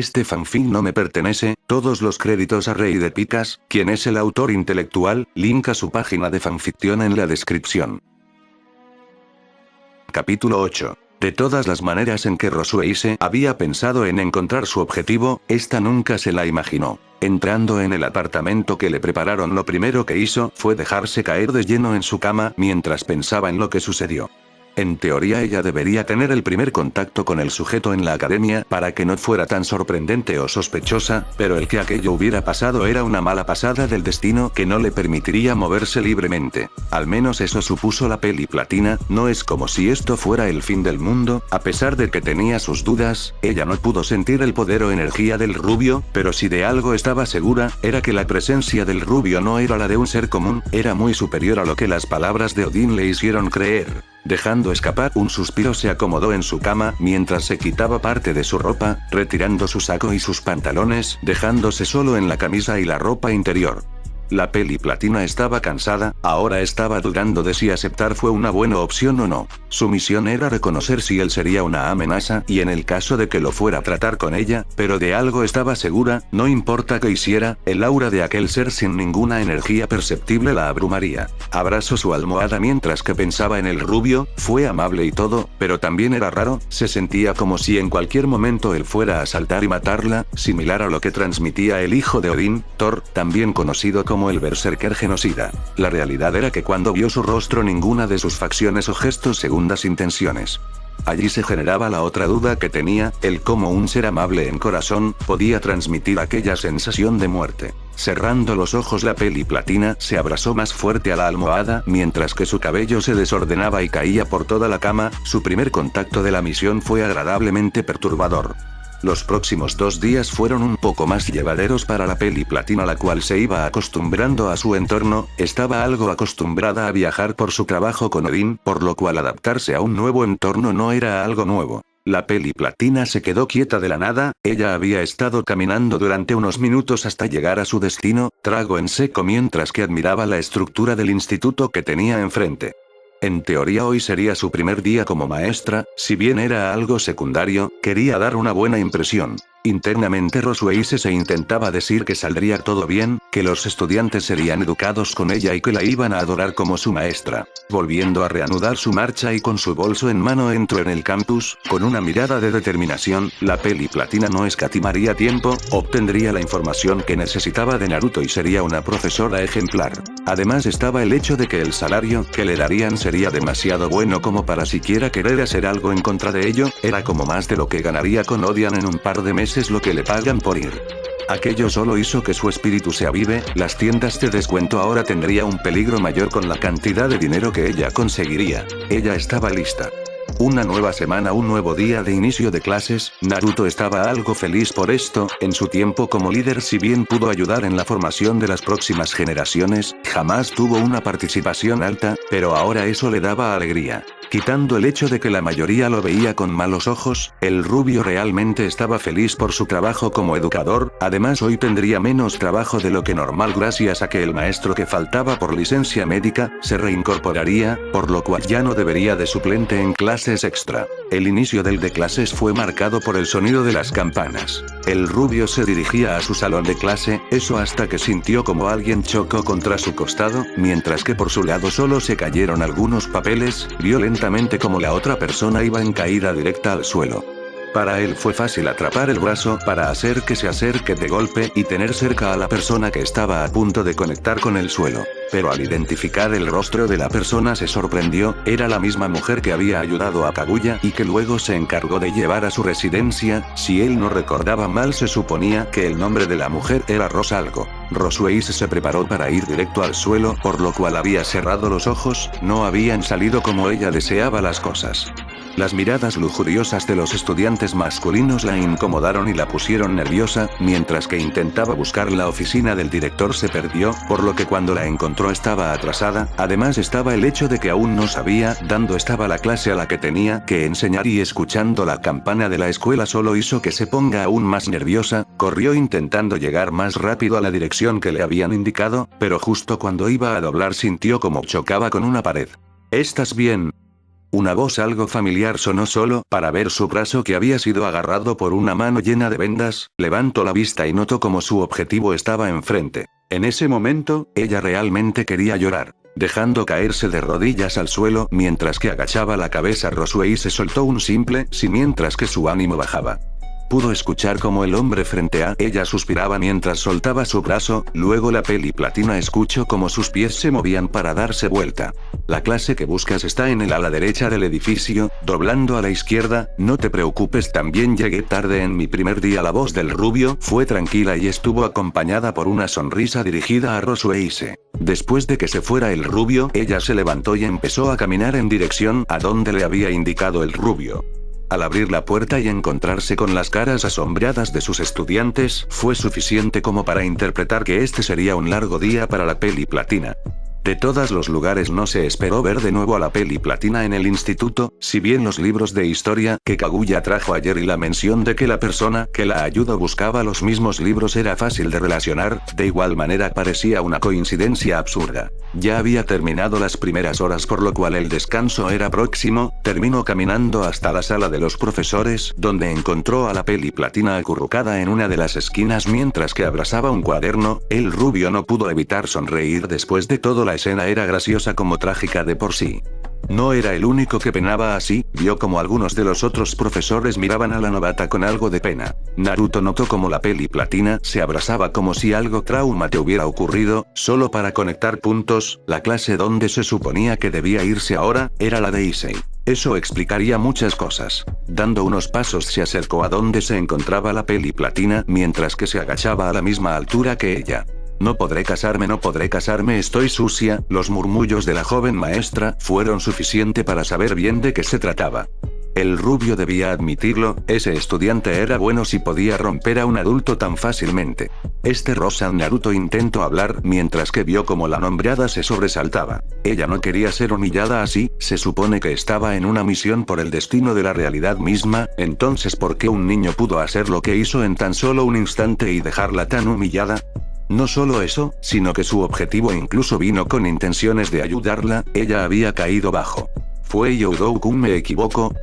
Este fanfic no me pertenece, todos los créditos a Rey de Picas, quien es el autor intelectual, link a su página de fanfiction en la descripción. Capítulo 8. De todas las maneras en que Rosueise había pensado en encontrar su objetivo, esta nunca se la imaginó. Entrando en el apartamento que le prepararon, lo primero que hizo fue dejarse caer de lleno en su cama mientras pensaba en lo que sucedió. En teoría ella debería tener el primer contacto con el sujeto en la academia para que no fuera tan sorprendente o sospechosa, pero el que aquello hubiera pasado era una mala pasada del destino que no le permitiría moverse libremente. Al menos eso supuso la peli Platina, no es como si esto fuera el fin del mundo, a pesar de que tenía sus dudas, ella no pudo sentir el poder o energía del rubio, pero si de algo estaba segura, era que la presencia del rubio no era la de un ser común, era muy superior a lo que las palabras de Odín le hicieron creer. Dejando escapar un suspiro, se acomodó en su cama mientras se quitaba parte de su ropa, retirando su saco y sus pantalones, dejándose solo en la camisa y la ropa interior. La peli Platina estaba cansada, ahora estaba dudando de si aceptar fue una buena opción o no. Su misión era reconocer si él sería una amenaza y en el caso de que lo fuera tratar con ella, pero de algo estaba segura, no importa qué hiciera, el aura de aquel ser sin ninguna energía perceptible la abrumaría. Abrazó su almohada mientras que pensaba en el rubio, fue amable y todo, pero también era raro, se sentía como si en cualquier momento él fuera a asaltar y matarla, similar a lo que transmitía el hijo de Odín, Thor, también conocido como el berserker genocida. La realidad era que cuando vio su rostro ninguna de sus facciones o gestos segundas intenciones. Allí se generaba la otra duda que tenía, el cómo un ser amable en corazón podía transmitir aquella sensación de muerte. Cerrando los ojos, la peli Platina se abrazó más fuerte a la almohada mientras que su cabello se desordenaba y caía por toda la cama. Su primer contacto de la misión fue agradablemente perturbador. Los próximos 2 días fueron un poco más llevaderos para la peli Platina, la cual se iba acostumbrando a su entorno, estaba algo acostumbrada a viajar por su trabajo con Odín, por lo cual adaptarse a un nuevo entorno no era algo nuevo. La peli Platina se quedó quieta de la nada, ella había estado caminando durante unos minutos hasta llegar a su destino, trago en seco mientras que admiraba la estructura del instituto que tenía enfrente. En teoría hoy sería su primer día como maestra, si bien era algo secundario, quería dar una buena impresión. Internamente Rosueise se intentaba decir que saldría todo bien, que los estudiantes serían educados con ella y que la iban a adorar como su maestra. Volviendo a reanudar su marcha y con su bolso en mano entró en el campus, con una mirada de determinación, la peli Platina no escatimaría tiempo, obtendría la información que necesitaba de Naruto y sería una profesora ejemplar. Además estaba el hecho de que el salario que le darían sería demasiado bueno como para siquiera querer hacer algo en contra de ello, era como más de lo que ganaría con Odian en un par de meses lo que le pagan por ir. Aquello solo hizo que su espíritu se avive, las tiendas de descuento ahora tendría un peligro mayor con la cantidad de dinero que ella conseguiría. Ella estaba lista. Una nueva semana, un nuevo día de inicio de clases, Naruto estaba algo feliz por esto, en su tiempo como líder si bien pudo ayudar en la formación de las próximas generaciones, jamás tuvo una participación alta, pero ahora eso le daba alegría. Quitando el hecho de que la mayoría lo veía con malos ojos, el rubio realmente estaba feliz por su trabajo como educador, además hoy tendría menos trabajo de lo que normal gracias a que el maestro que faltaba por licencia médica, se reincorporaría, por lo cual ya no debería de suplente en clases extra. El inicio del de clases fue marcado por el sonido de las campanas. El rubio se dirigía a su salón de clase, eso hasta que sintió como alguien chocó contra su costado, mientras que por su lado solo se cayeron algunos papeles, vio lentamente como la otra persona iba en caída directa al suelo. Para él fue fácil atrapar el brazo para hacer que se acerque de golpe y tener cerca a la persona que estaba a punto de conectar con el suelo. Pero al identificar el rostro de la persona se sorprendió, era la misma mujer que había ayudado a Kaguya y que luego se encargó de llevar a su residencia, si él no recordaba mal se suponía que el nombre de la mujer era Rosa algo. Rosueise se preparó para ir directo al suelo, por lo cual había cerrado los ojos, no habían salido como ella deseaba las cosas. Las miradas lujuriosas de los estudiantes masculinos la incomodaron y la pusieron nerviosa, mientras que intentaba buscar la oficina del director se perdió, por lo que cuando la encontró estaba atrasada, además estaba el hecho de que aún no sabía dónde estaba la clase a la que tenía que enseñar y escuchando la campana de la escuela solo hizo que se ponga aún más nerviosa, corrió intentando llegar más rápido a la dirección que le habían indicado, pero justo cuando iba a doblar sintió como chocaba con una pared. ¿Estás bien? Una voz algo familiar sonó solo para ver su brazo que había sido agarrado por una mano llena de vendas. Levantó la vista y notó como su objetivo estaba enfrente. En ese momento, ella realmente quería llorar. Dejando caerse de rodillas al suelo mientras que agachaba la cabeza, Roswell se soltó un simple sí mientras que su ánimo bajaba. Pudo escuchar cómo el hombre frente a ella suspiraba mientras soltaba su brazo, luego la peli platina escuchó cómo sus pies se movían para darse vuelta. La clase que buscas está en el ala derecha del edificio, doblando a la izquierda, no te preocupes, también llegué tarde en mi primer día. La voz del rubio fue tranquila y estuvo acompañada por una sonrisa dirigida a Roswell. Después de que se fuera el rubio, ella se levantó y empezó a caminar en dirección a donde le había indicado el rubio. Al abrir la puerta y encontrarse con las caras asombradas de sus estudiantes, fue suficiente como para interpretar que este sería un largo día para la peli platina. De todos los lugares no se esperó ver de nuevo a la peli platina en el instituto, si bien los libros de historia que Kaguya trajo ayer y la mención de que la persona que la ayudó buscaba los mismos libros era fácil de relacionar, de igual manera parecía una coincidencia absurda. Ya había terminado las primeras horas, por lo cual el descanso era próximo. Terminó caminando hasta la sala de los profesores, donde encontró a la peli platina acurrucada en una de las esquinas mientras que abrazaba un cuaderno. El rubio no pudo evitar sonreír. Después de todo, la escena era graciosa como trágica de por sí. No era el único que penaba así, vio como algunos de los otros profesores miraban a la novata con algo de pena. Naruto notó como la peli platina se abrazaba como si algo traumante hubiera ocurrido, solo para conectar puntos. La clase donde se suponía que debía irse ahora, era la de Issei. Eso explicaría muchas cosas. Dando unos pasos se acercó a donde se encontraba la peli platina mientras que se agachaba a la misma altura que ella. No podré casarme, estoy sucia. Los murmullos de la joven maestra fueron suficiente para saber bien de qué se trataba. El rubio debía admitirlo, ese estudiante era bueno si podía romper a un adulto tan fácilmente. Naruto intentó hablar mientras que vio como la nombrada se sobresaltaba. Ella no quería ser humillada así, se supone que estaba en una misión por el destino de la realidad misma, entonces ¿por qué un niño pudo hacer lo que hizo en tan solo un instante y dejarla tan humillada? No solo eso, sino que su objetivo incluso vino con intenciones de ayudarla. Ella había caído bajo. ¿Fue Youdou-kun, me equivoco?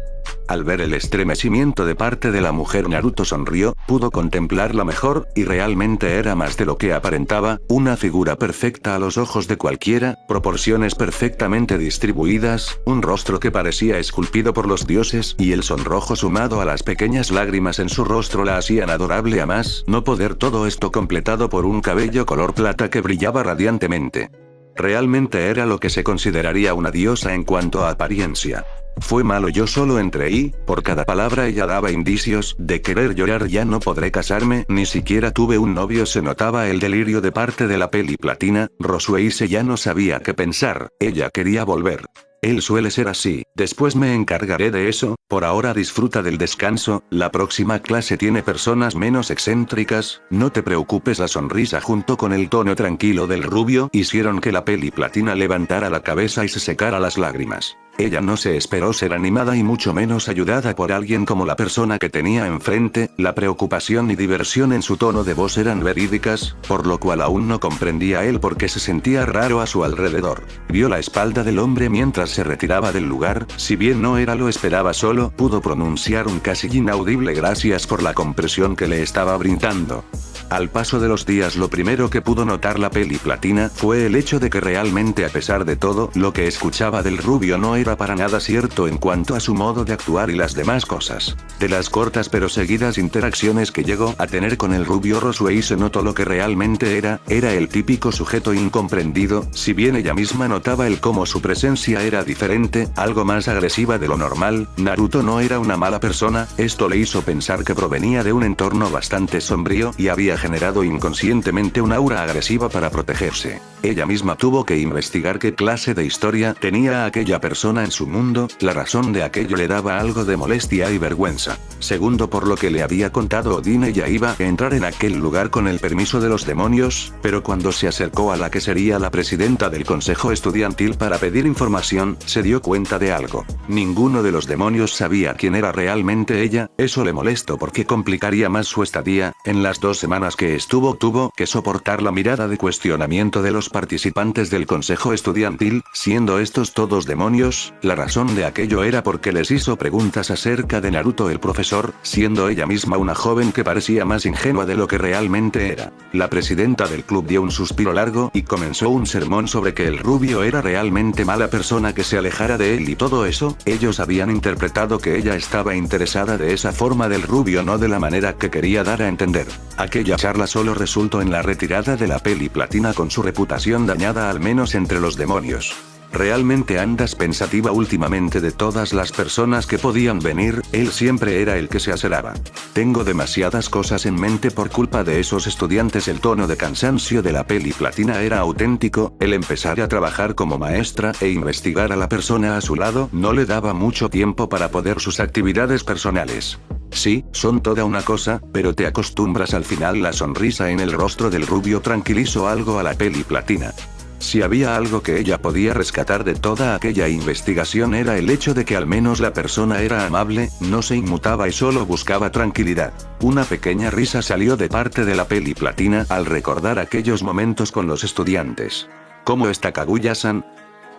Al ver el estremecimiento de parte de la mujer, Naruto sonrió, pudo contemplarla mejor, y realmente era más de lo que aparentaba, una figura perfecta a los ojos de cualquiera, proporciones perfectamente distribuidas, un rostro que parecía esculpido por los dioses, y el sonrojo sumado a las pequeñas lágrimas en su rostro la hacían adorable a más no poder, todo esto completado por un cabello color plata que brillaba radiantemente. Realmente era lo que se consideraría una diosa en cuanto a apariencia. Fue malo, yo solo entré y, por cada palabra ella daba indicios de querer llorar. Ya no podré casarme, ni siquiera tuve un novio. Se notaba el delirio de parte de la peli platina. Roswell ya no sabía qué pensar, ella quería volver. Él suele ser así, después me encargaré de eso, por ahora disfruta del descanso, la próxima clase tiene personas menos excéntricas, no te preocupes. La sonrisa junto con el tono tranquilo del rubio hicieron que la peli platina levantara la cabeza y se secara las lágrimas. Ella no se esperó ser animada y mucho menos ayudada por alguien como la persona que tenía enfrente. La preocupación y diversión en su tono de voz eran verídicas, por lo cual aún no comprendía él por qué se sentía raro a su alrededor. Vio la espalda del hombre mientras se retiraba del lugar, si bien no era lo esperaba, solo pudo pronunciar un casi inaudible gracias por la compresión que le estaba brindando. Al paso de los días, lo primero que pudo notar la peli platina fue el hecho de que realmente, a pesar de todo lo que escuchaba del rubio, no era para nada cierto en cuanto a su modo de actuar y las demás cosas. De las cortas pero seguidas interacciones que llegó a tener con el rubio, Roswell se notó lo que realmente era el típico sujeto incomprendido, si bien ella misma notaba el cómo su presencia era diferente, algo más agresiva de lo normal. Naruto no era una mala persona, esto le hizo pensar que provenía de un entorno bastante sombrío y había generado inconscientemente un aura agresiva para protegerse. Ella misma tuvo que investigar qué clase de historia tenía aquella persona en su mundo, la razón de aquello le daba algo de molestia y vergüenza. Segundo, por lo que le había contado Odin, ella iba a entrar en aquel lugar con el permiso de los demonios, pero cuando se acercó a la que sería la presidenta del consejo estudiantil para pedir información, se dio cuenta de algo. Ninguno de los demonios sabía quién era realmente ella, eso le molestó porque complicaría más su estadía. En las 2 semanas las que estuvo tuvo que soportar la mirada de cuestionamiento de los participantes del consejo estudiantil, siendo estos todos demonios. La razón de aquello era porque les hizo preguntas acerca de Naruto el profesor, siendo ella misma una joven que parecía más ingenua de lo que realmente era. La presidenta del club dio un suspiro largo y comenzó un sermón sobre que el rubio era realmente mala persona, que se alejara de él y todo eso. Ellos habían interpretado que ella estaba interesada de esa forma del rubio, no de la manera que quería dar a entender. Aquella charla solo resultó en la retirada de la peli platina con su reputación dañada, al menos entre los demonios. ¿Realmente andas pensativa últimamente? De todas las personas que podían venir, él siempre era el que se aceraba. Tengo demasiadas cosas en mente por culpa de esos estudiantes. El tono de cansancio de la peli platina era auténtico. El empezar a trabajar como maestra e investigar a la persona a su lado no le daba mucho tiempo para poder sus actividades personales. Sí, son toda una cosa, pero te acostumbras al final. La sonrisa en el rostro del rubio tranquilizó algo a la peli platina. Si había algo que ella podía rescatar de toda aquella investigación era el hecho de que al menos la persona era amable, no se inmutaba y solo buscaba tranquilidad. Una pequeña risa salió de parte de la peli platina al recordar aquellos momentos con los estudiantes. ¿Cómo está Kaguya-san?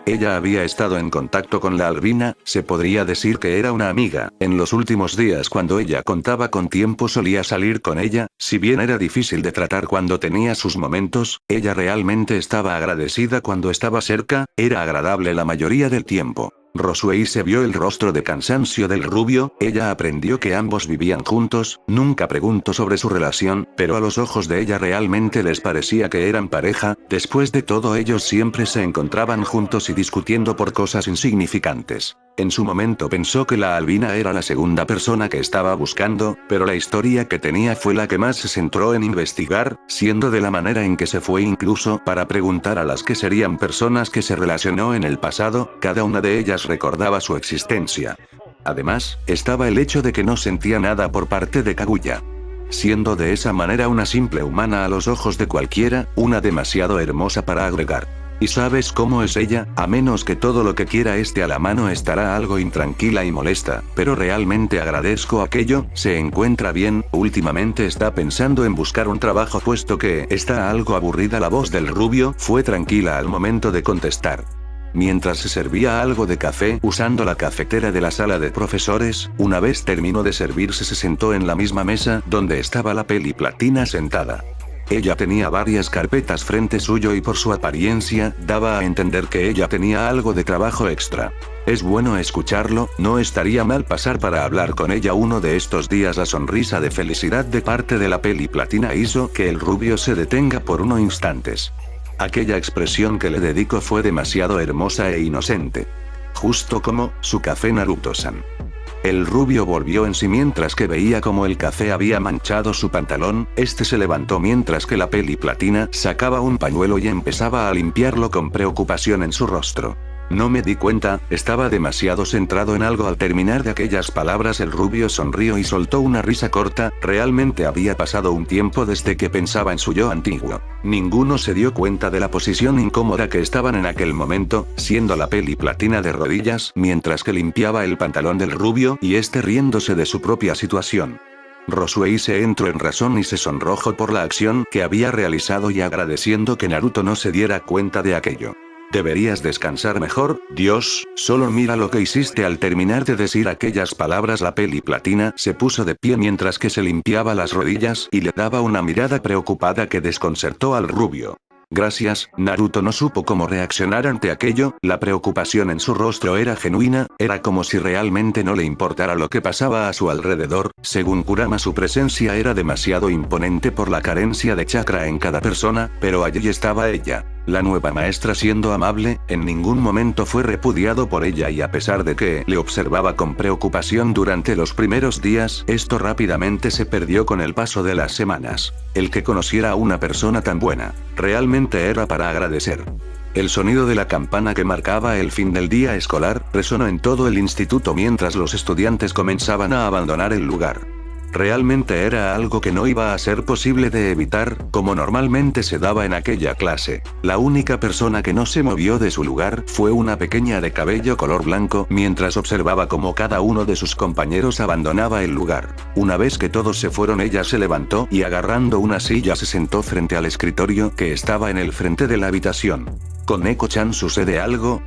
Ella había estado en contacto con la albina, se podría decir que era una amiga. En los últimos días, cuando ella contaba con tiempo, solía salir con ella. Si bien era difícil de tratar cuando tenía sus momentos, ella realmente estaba agradecida cuando estaba cerca. Era agradable la mayoría del tiempo. Rosuei se vio el rostro de cansancio del rubio. Ella aprendió que ambos vivían juntos. Nunca preguntó sobre su relación, pero a los ojos de ella realmente les parecía que eran pareja. Después de todo, ellos siempre se encontraban juntos y discutiendo por cosas insignificantes. En su momento pensó que la albina era la segunda persona que estaba buscando, pero la historia que tenía fue la que más se centró en investigar, siendo de la manera en que se fue incluso para preguntar a las que serían personas que se relacionó en el pasado. Cada una de ellas recordaba su existencia. Además, estaba el hecho de que no sentía nada por parte de Kaguya. Siendo de esa manera una simple humana a los ojos de cualquiera, una demasiado hermosa para agregar. ¿Y sabes cómo es ella? A menos que todo lo que quiera esté a la mano, estará algo intranquila y molesta, pero realmente agradezco aquello. Se encuentra bien, últimamente está pensando en buscar un trabajo puesto que está algo aburrida. La voz del rubio fue tranquila al momento de contestar. Mientras se servía algo de café usando la cafetera de la sala de profesores, una vez terminó de servirse se sentó en la misma mesa donde estaba la peli platina sentada. Ella tenía varias carpetas frente suyo y por su apariencia, daba a entender que ella tenía algo de trabajo extra. Es bueno escucharlo, no estaría mal pasar para hablar con ella uno de estos días. La sonrisa de felicidad de parte de la peli platina hizo que el rubio se detenga por unos instantes. Aquella expresión que le dedicó fue demasiado hermosa e inocente. Justo como su café Naruto-san. El rubio volvió en sí mientras que veía como el café había manchado su pantalón. Este se levantó mientras que la peli platina sacaba un pañuelo y empezaba a limpiarlo con preocupación en su rostro. No me di cuenta, estaba demasiado centrado en algo. Al terminar de aquellas palabras el rubio sonrió y soltó una risa corta. Realmente había pasado un tiempo desde que pensaba en su yo antiguo. Ninguno se dio cuenta de la posición incómoda que estaban en aquel momento, siendo la peli platina de rodillas mientras que limpiaba el pantalón del rubio y este riéndose de su propia situación. Rosuei se entró en razón y se sonrojó por la acción que había realizado y agradeciendo que Naruto no se diera cuenta de aquello. Deberías descansar mejor. Dios, solo mira lo que hiciste. Al terminar de decir aquellas palabras la peli platina se puso de pie mientras que se limpiaba las rodillas y le daba una mirada preocupada que desconcertó al rubio. Gracias. Naruto no supo cómo reaccionar ante aquello. La preocupación en su rostro era genuina, era como si realmente no le importara lo que pasaba a su alrededor. Según Kurama, su presencia era demasiado imponente por la carencia de chakra en cada persona, pero allí estaba ella. La nueva maestra, siendo amable, en ningún momento fue repudiado por ella y a pesar de que le observaba con preocupación durante los primeros días, esto rápidamente se perdió con el paso de las semanas. El que conociera a una persona tan buena, realmente era para agradecer. El sonido de la campana que marcaba el fin del día escolar resonó en todo el instituto mientras los estudiantes comenzaban a abandonar el lugar. Realmente era algo que no iba a ser posible de evitar, como normalmente se daba en aquella clase. La única persona que no se movió de su lugar fue una pequeña de cabello color blanco, mientras observaba cómo cada uno de sus compañeros abandonaba el lugar. Una vez que todos se fueron, ella se levantó y agarrando una silla se sentó frente al escritorio que estaba en el frente de la habitación. ¿Koneko-chan, sucede algo?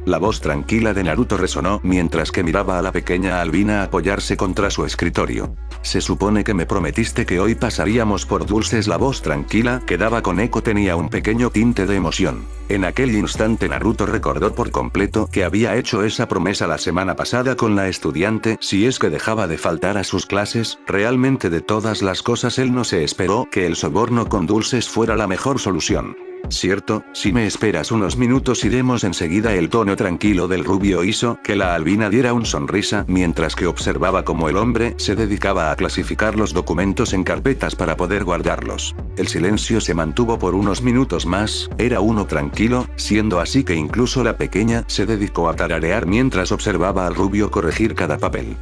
La voz tranquila de Naruto resonó mientras que miraba a la pequeña albina apoyarse contra su escritorio. Se supone que me prometiste que hoy pasaríamos por dulces. La voz tranquila que daba Koneko tenía un pequeño tinte de emoción. En aquel instante Naruto recordó por completo que había hecho esa promesa la semana pasada con la estudiante si es que dejaba de faltar a sus clases. Realmente de todas las cosas él no se esperó que el soborno con dulces fuera la mejor solución. Cierto, si me esperas unos minutos iremos enseguida. El tono tranquilo del rubio hizo que la albina diera una sonrisa mientras que observaba cómo el hombre se dedicaba a clasificar los documentos en carpetas para poder guardarlos. El silencio se mantuvo por unos minutos más, era uno tranquilo, siendo así que incluso la pequeña se dedicó a tararear mientras observaba al rubio corregir cada papel.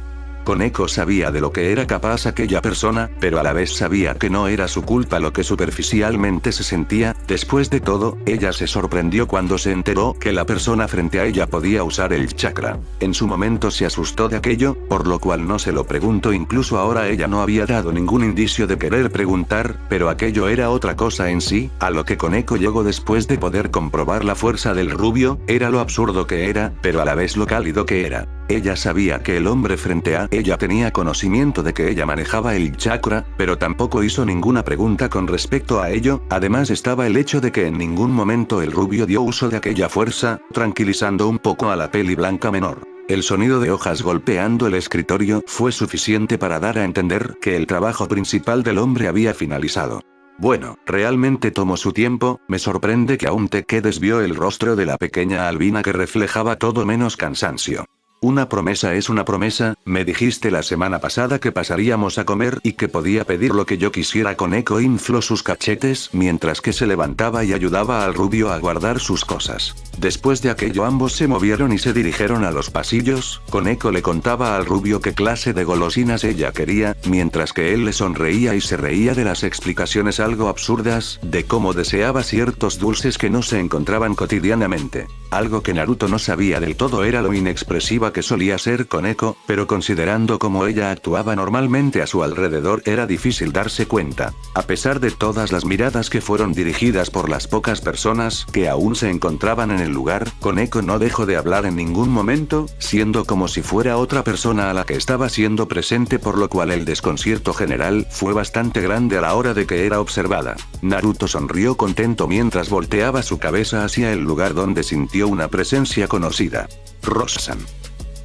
Koneko sabía de lo que era capaz aquella persona, pero a la vez sabía que no era su culpa lo que superficialmente se sentía. Después de todo, ella se sorprendió cuando se enteró que la persona frente a ella podía usar el chakra. En su momento se asustó de aquello, por lo cual no se lo preguntó. Incluso ahora ella no había dado ningún indicio de querer preguntar, pero aquello era otra cosa en sí. A lo que Koneko llegó después de poder comprobar la fuerza del rubio, era lo absurdo que era, pero a la vez lo cálido que era. Ella sabía que el hombre frente a ella tenía conocimiento de que ella manejaba el chakra, pero tampoco hizo ninguna pregunta con respecto a ello. Además estaba el hecho de que en ningún momento el rubio dio uso de aquella fuerza, tranquilizando un poco a la peli blanca menor. El sonido de hojas golpeando el escritorio fue suficiente para dar a entender que el trabajo principal del hombre había finalizado. Bueno, realmente tomó su tiempo. Me sorprende que aún te quedes. Vio el rostro de la pequeña albina que reflejaba todo menos cansancio. Una promesa es una promesa. Me dijiste la semana pasada que pasaríamos a comer y que podía pedir lo que yo quisiera. Koneko infló sus cachetes mientras que se levantaba y ayudaba al rubio a guardar sus cosas. Después de aquello ambos se movieron y se dirigieron a los pasillos. Koneko le contaba al rubio qué clase de golosinas ella quería, mientras que él le sonreía y se reía de las explicaciones algo absurdas de cómo deseaba ciertos dulces que no se encontraban cotidianamente. Algo que Naruto no sabía del todo era lo inexpresiva que solía ser Koneko, pero considerando cómo ella actuaba normalmente a su alrededor era difícil darse cuenta. A pesar de todas las miradas que fueron dirigidas por las pocas personas que aún se encontraban en el lugar, Koneko no dejó de hablar en ningún momento, siendo como si fuera otra persona a la que estaba siendo presente, por lo cual el desconcierto general fue bastante grande a la hora de que era observada. Naruto sonrió contento mientras volteaba su cabeza hacia el lugar donde sintió una presencia conocida. Rosa-san.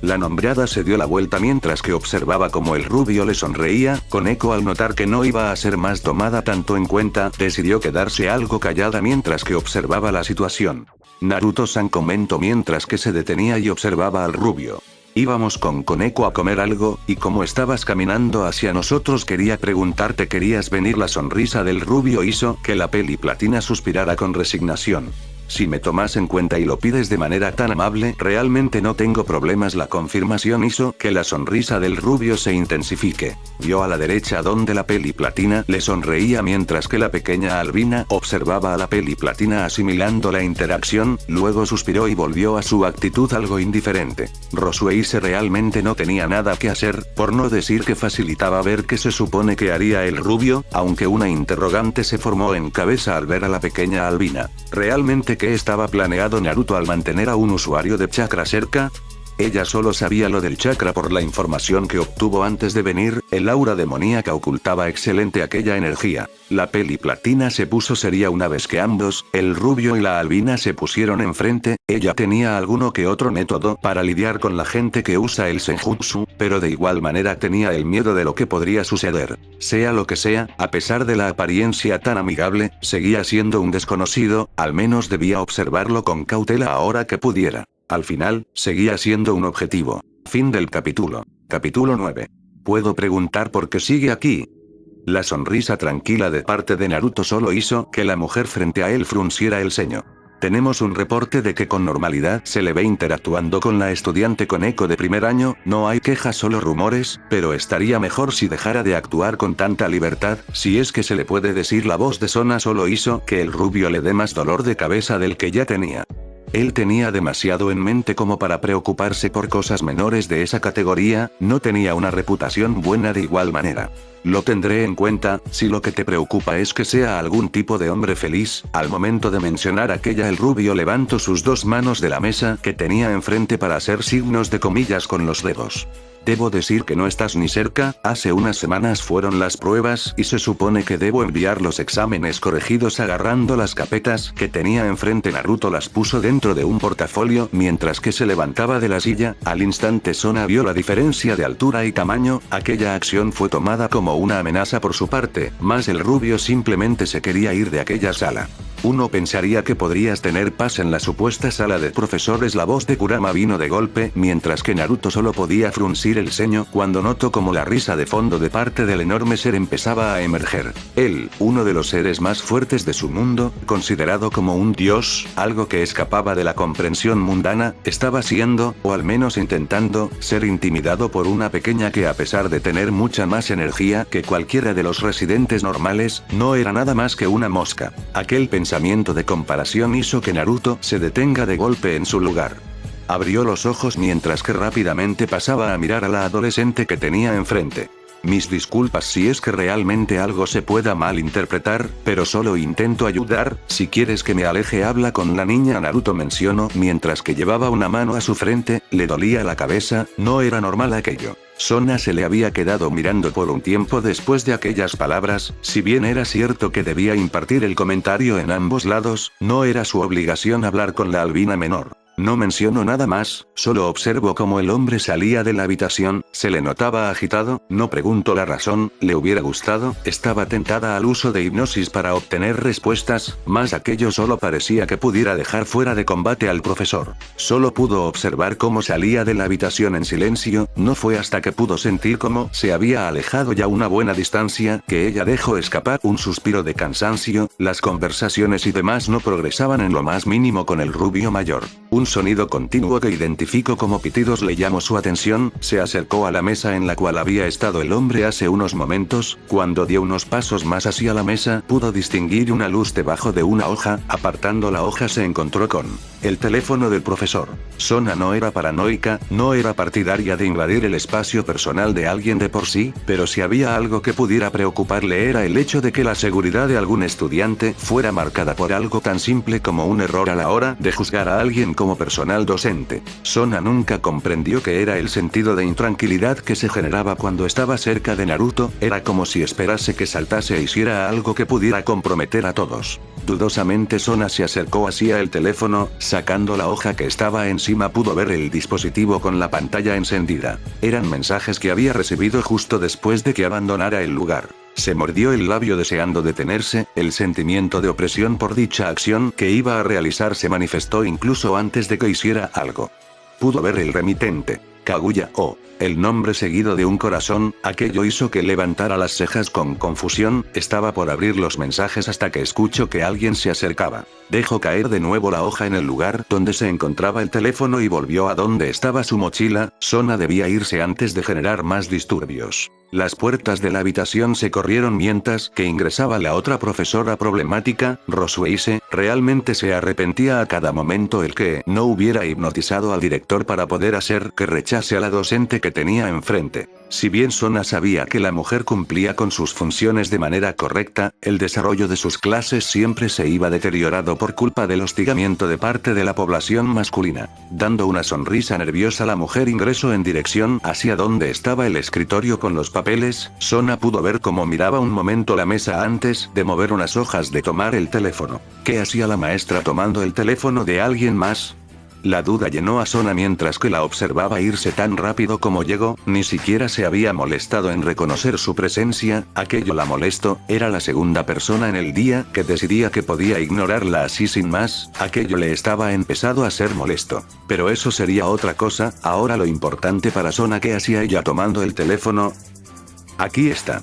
La nombrada se dio la vuelta mientras que observaba cómo el rubio le sonreía. Koneko, al notar que no iba a ser más tomada tanto en cuenta, decidió quedarse algo callada mientras que observaba la situación. Naruto-san, comentó mientras que se detenía y observaba al rubio. Íbamos con Koneko a comer algo, y como estabas caminando hacia nosotros quería preguntarte, ¿querías venir? La sonrisa del rubio hizo que la peli platina suspirara con resignación. Si me tomas en cuenta y lo pides de manera tan amable, realmente no tengo problemas. La confirmación hizo que la sonrisa del rubio se intensifique. Vio a la derecha donde la peli platina le sonreía mientras que la pequeña albina observaba a la peli platina asimilando la interacción, luego suspiró y volvió a su actitud algo indiferente. Rosueise realmente no tenía nada que hacer, por no decir que facilitaba ver qué se supone que haría el rubio, aunque una interrogante se formó en cabeza al ver a la pequeña albina. ¿Realmente qué estaba planeado Naruto al mantener a un usuario de chakra cerca? Ella solo sabía lo del chakra por la información que obtuvo antes de venir. El aura demoníaca ocultaba excelente aquella energía. La peli platina se puso seria una vez que ambos, el rubio y la albina, se pusieron enfrente. Ella tenía alguno que otro método para lidiar con la gente que usa el senjutsu, pero de igual manera tenía el miedo de lo que podría suceder. Sea lo que sea, a pesar de la apariencia tan amigable, seguía siendo un desconocido. Al menos debía observarlo con cautela ahora que pudiera. Al final, seguía siendo un objetivo. Fin del capítulo. Capítulo 9. ¿Puedo preguntar por qué sigue aquí? La sonrisa tranquila de parte de Naruto solo hizo que la mujer frente a él frunciera el ceño. Tenemos un reporte de que con normalidad se le ve interactuando con la estudiante Koneko de primer año, no hay quejas solo rumores, pero estaría mejor si dejara de actuar con tanta libertad, si es que se le puede decir. La voz de Sona solo hizo que el rubio le dé más dolor de cabeza del que ya tenía. Él tenía demasiado en mente como para preocuparse por cosas menores de esa categoría, no tenía una reputación buena de igual manera. Lo tendré en cuenta, si lo que te preocupa es que sea algún tipo de hombre feliz. Al momento de mencionar aquella, el rubio levantó sus dos manos de la mesa que tenía enfrente para hacer signos de comillas con los dedos. Debo decir que no estás ni cerca, hace unas semanas fueron las pruebas y se supone que debo enviar los exámenes corregidos. Agarrando las carpetas que tenía enfrente, Naruto las puso dentro de un portafolio mientras que se levantaba de la silla. Al instante Sona vio la diferencia de altura y tamaño, aquella acción fue tomada como una amenaza por su parte, mas el rubio simplemente se quería ir de aquella sala. Uno pensaría que podrías tener paz en la supuesta sala de profesores. La voz de Kurama vino de golpe, mientras que Naruto solo podía fruncir el ceño cuando notó como la risa de fondo de parte del enorme ser empezaba a emerger. Él, uno de los seres más fuertes de su mundo, considerado como un dios, algo que escapaba de la comprensión mundana, estaba siendo, o al menos intentando, ser intimidado por una pequeña que, a pesar de tener mucha más energía que cualquiera de los residentes normales, no era nada más que una mosca. Aquel pensamiento de comparación hizo que Naruto se detenga de golpe en su lugar. Abrió los ojos mientras que rápidamente pasaba a mirar a la adolescente que tenía enfrente. Mis disculpas si es que realmente algo se pueda malinterpretar, pero solo intento ayudar. Si quieres que me aleje, habla con la niña, Naruto mencionó mientras que llevaba una mano a su frente. Le dolía la cabeza, no era normal aquello. Sona se le había quedado mirando por un tiempo después de aquellas palabras. Si bien era cierto que debía impartir el comentario en ambos lados, no era su obligación hablar con la albina menor. No menciono nada más, solo observo cómo el hombre salía de la habitación. Se le notaba agitado, no pregunto la razón. Le hubiera gustado, estaba tentada al uso de hipnosis para obtener respuestas, mas aquello solo parecía que pudiera dejar fuera de combate al profesor. Solo pudo observar cómo salía de la habitación en silencio. No fue hasta que pudo sentir cómo se había alejado ya una buena distancia que ella dejó escapar un suspiro de cansancio. Las conversaciones y demás no progresaban en lo más mínimo con el rubio mayor. Un sonido continuo que identificó como pitidos le llamó su atención. Se acercó a la mesa en la cual había estado el hombre hace unos momentos. Cuando dio unos pasos más hacia la mesa, pudo distinguir una luz debajo de una hoja. Apartando la hoja se encontró con el teléfono del profesor. Sona no era paranoica, no era partidaria de invadir el espacio personal de alguien de por sí, pero si había algo que pudiera preocuparle era el hecho de que la seguridad de algún estudiante fuera marcada por algo tan simple como un error a la hora de juzgar a alguien como personal docente. Sona nunca comprendió qué era el sentido de intranquilidad que se generaba cuando estaba cerca de Naruto. Era como si esperase que saltase e hiciera algo que pudiera comprometer a todos. Dudosamente Sona se acercó hacia el teléfono. Sacando la hoja que estaba encima pudo ver el dispositivo con la pantalla encendida. Eran mensajes que había recibido justo después de que abandonara el lugar. Se mordió el labio deseando detenerse. El sentimiento de opresión por dicha acción que iba a realizar se manifestó incluso antes de que hiciera algo. Pudo ver el remitente. Kaguya, el nombre seguido de un corazón. Aquello hizo que levantara las cejas con confusión. Estaba por abrir los mensajes hasta que escuchó que alguien se acercaba. Dejó caer de nuevo la hoja en el lugar donde se encontraba el teléfono y volvió a donde estaba su mochila. Sona debía irse antes de generar más disturbios. Las puertas de la habitación se corrieron mientras que ingresaba la otra profesora problemática, Rosueise. Realmente se arrepentía a cada momento el que no hubiera hipnotizado al director para poder hacer que rechase a la docente que tenía enfrente. Si bien Sona sabía que la mujer cumplía con sus funciones de manera correcta, el desarrollo de sus clases siempre se iba deteriorado por culpa del hostigamiento de parte de la población masculina. Dando una sonrisa nerviosa, la mujer ingresó en dirección hacia donde estaba el escritorio con los papeles. Sona pudo ver cómo miraba un momento la mesa antes de mover unas hojas de tomar el teléfono. ¿Qué hacía la maestra tomando el teléfono de alguien más? La duda llenó a Sona mientras que la observaba irse tan rápido como llegó. Ni siquiera se había molestado en reconocer su presencia. Aquello la molestó. Era la segunda persona en el día que decidía que podía ignorarla así sin más. Aquello le estaba empezado a ser molesto. Pero eso sería otra cosa. Ahora lo importante para Sona, ¿qué hacía ella tomando el teléfono? Aquí está.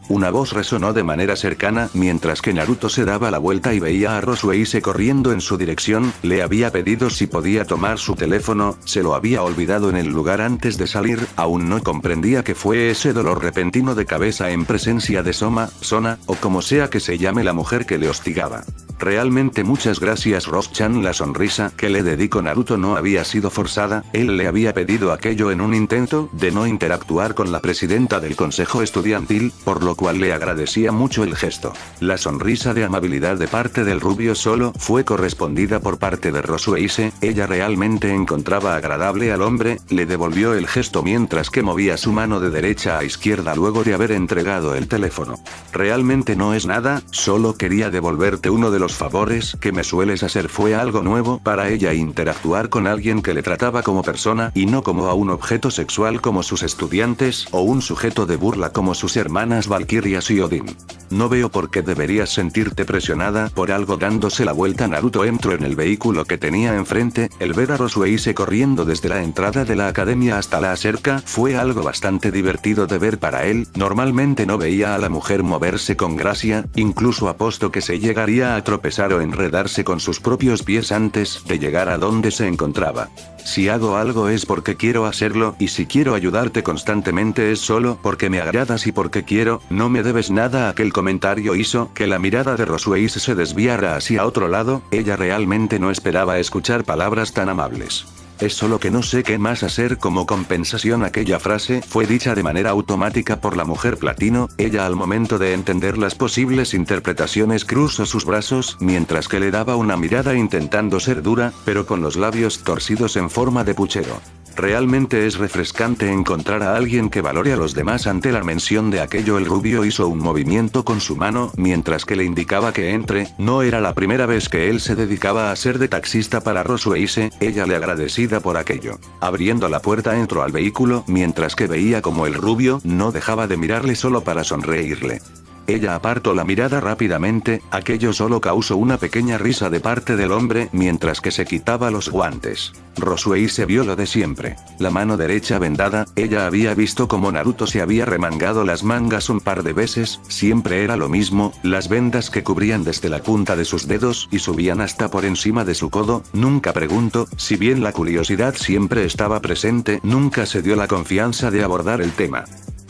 Una voz resonó de manera cercana mientras que Naruto se daba la vuelta y veía a Rosueise corriendo en su dirección. Le había pedido si podía tomar su teléfono, se lo había olvidado en el lugar antes de salir, aún no comprendía que fue ese dolor repentino de cabeza en presencia de Sona, o como sea que se llame la mujer que le hostigaba. Realmente muchas gracias Ross-chan. La sonrisa que le dedicó Naruto no había sido forzada, él le había pedido aquello en un intento de no interactuar con la presidenta del consejo estudiantil, por lo cual le agradecía mucho el gesto. La sonrisa de amabilidad de parte del rubio solo fue correspondida por parte de Rosueise, ella realmente encontraba agradable al hombre, le devolvió el gesto mientras que movía su mano de derecha a izquierda luego de haber entregado el teléfono. Realmente no es nada, solo quería devolverte uno de los favores que me sueles hacer. Fue algo nuevo para ella interactuar con alguien que le trataba como persona y no como a un objeto sexual como sus estudiantes o un sujeto de burla como sus hermanas Valkyrias y Odin. No veo por qué deberías sentirte presionada por algo. Dándose la vuelta Naruto entró en el vehículo que tenía enfrente, el ver a Rosueise corriendo desde la entrada de la academia hasta la cerca fue algo bastante divertido de ver para él, normalmente no veía a la mujer moverse con gracia, incluso aposto que se llegaría a tropezar o enredarse con sus propios pies antes de llegar a donde se encontraba. Si hago algo es porque quiero hacerlo, y si quiero ayudarte constantemente es solo porque me agradas y porque quiero, no me debes nada. Aquel comentario hizo que la mirada de Rosueise se desviara hacia otro lado, ella realmente no esperaba escuchar palabras tan amables. Es solo que no sé qué más hacer como compensación. Aquella frase fue dicha de manera automática por la mujer platino, ella al momento de entender las posibles interpretaciones cruzó sus brazos mientras que le daba una mirada intentando ser dura, pero con los labios torcidos en forma de puchero. Realmente es refrescante encontrar a alguien que valore a los demás. Ante la mención de aquello el rubio hizo un movimiento con su mano mientras que le indicaba que entre, no era la primera vez que él se dedicaba a ser de taxista para Rosueise, ella le agradecida por aquello. Abriendo la puerta entró al vehículo mientras que veía como el rubio no dejaba de mirarle solo para sonreírle. Ella apartó la mirada rápidamente, aquello solo causó una pequeña risa de parte del hombre mientras que se quitaba los guantes. Rosueise vio lo de siempre. La mano derecha vendada, ella había visto como Naruto se había remangado las mangas un par de veces, siempre era lo mismo, las vendas que cubrían desde la punta de sus dedos y subían hasta por encima de su codo. Nunca preguntó, si bien la curiosidad siempre estaba presente, nunca se dio la confianza de abordar el tema.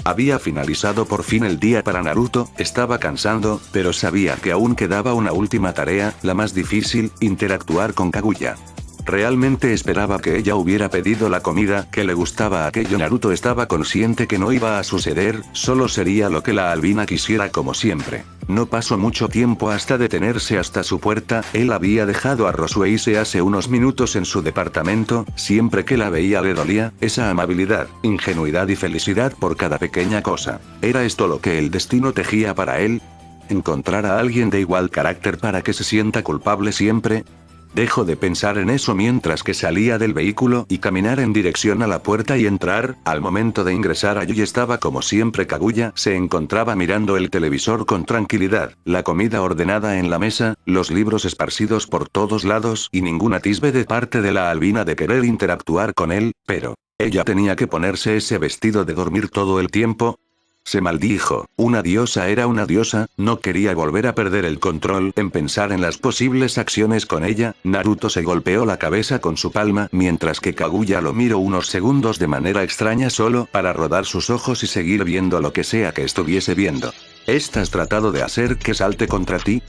Había finalizado por fin el día para Naruto, estaba cansado, pero sabía que aún quedaba una última tarea, la más difícil, interactuar con Kaguya. Realmente esperaba que ella hubiera pedido la comida que le gustaba a aquello. Naruto estaba consciente que no iba a suceder, solo sería lo que la albina quisiera como siempre. No pasó mucho tiempo hasta detenerse hasta su puerta, él había dejado a Rosueise hace unos minutos en su departamento, siempre que la veía le dolía, esa amabilidad, ingenuidad y felicidad por cada pequeña cosa. ¿Era esto lo que el destino tejía para él? ¿Encontrar a alguien de igual carácter para que se sienta culpable siempre? Dejó de pensar en eso mientras que salía del vehículo y caminar en dirección a la puerta y entrar. Al momento de ingresar allí estaba como siempre. Kaguya se encontraba mirando el televisor con tranquilidad, la comida ordenada en la mesa, los libros esparcidos por todos lados y ningún atisbe de parte de la albina de querer interactuar con él, pero ella tenía que ponerse ese vestido de dormir todo el tiempo. Se maldijo, una diosa era una diosa, no quería volver a perder el control en pensar en las posibles acciones con ella. Naruto se golpeó la cabeza con su palma mientras que Kaguya lo miró unos segundos de manera extraña solo para rodar sus ojos y seguir viendo lo que sea que estuviese viendo. ¿Estás tratado de hacer que salte contra ti?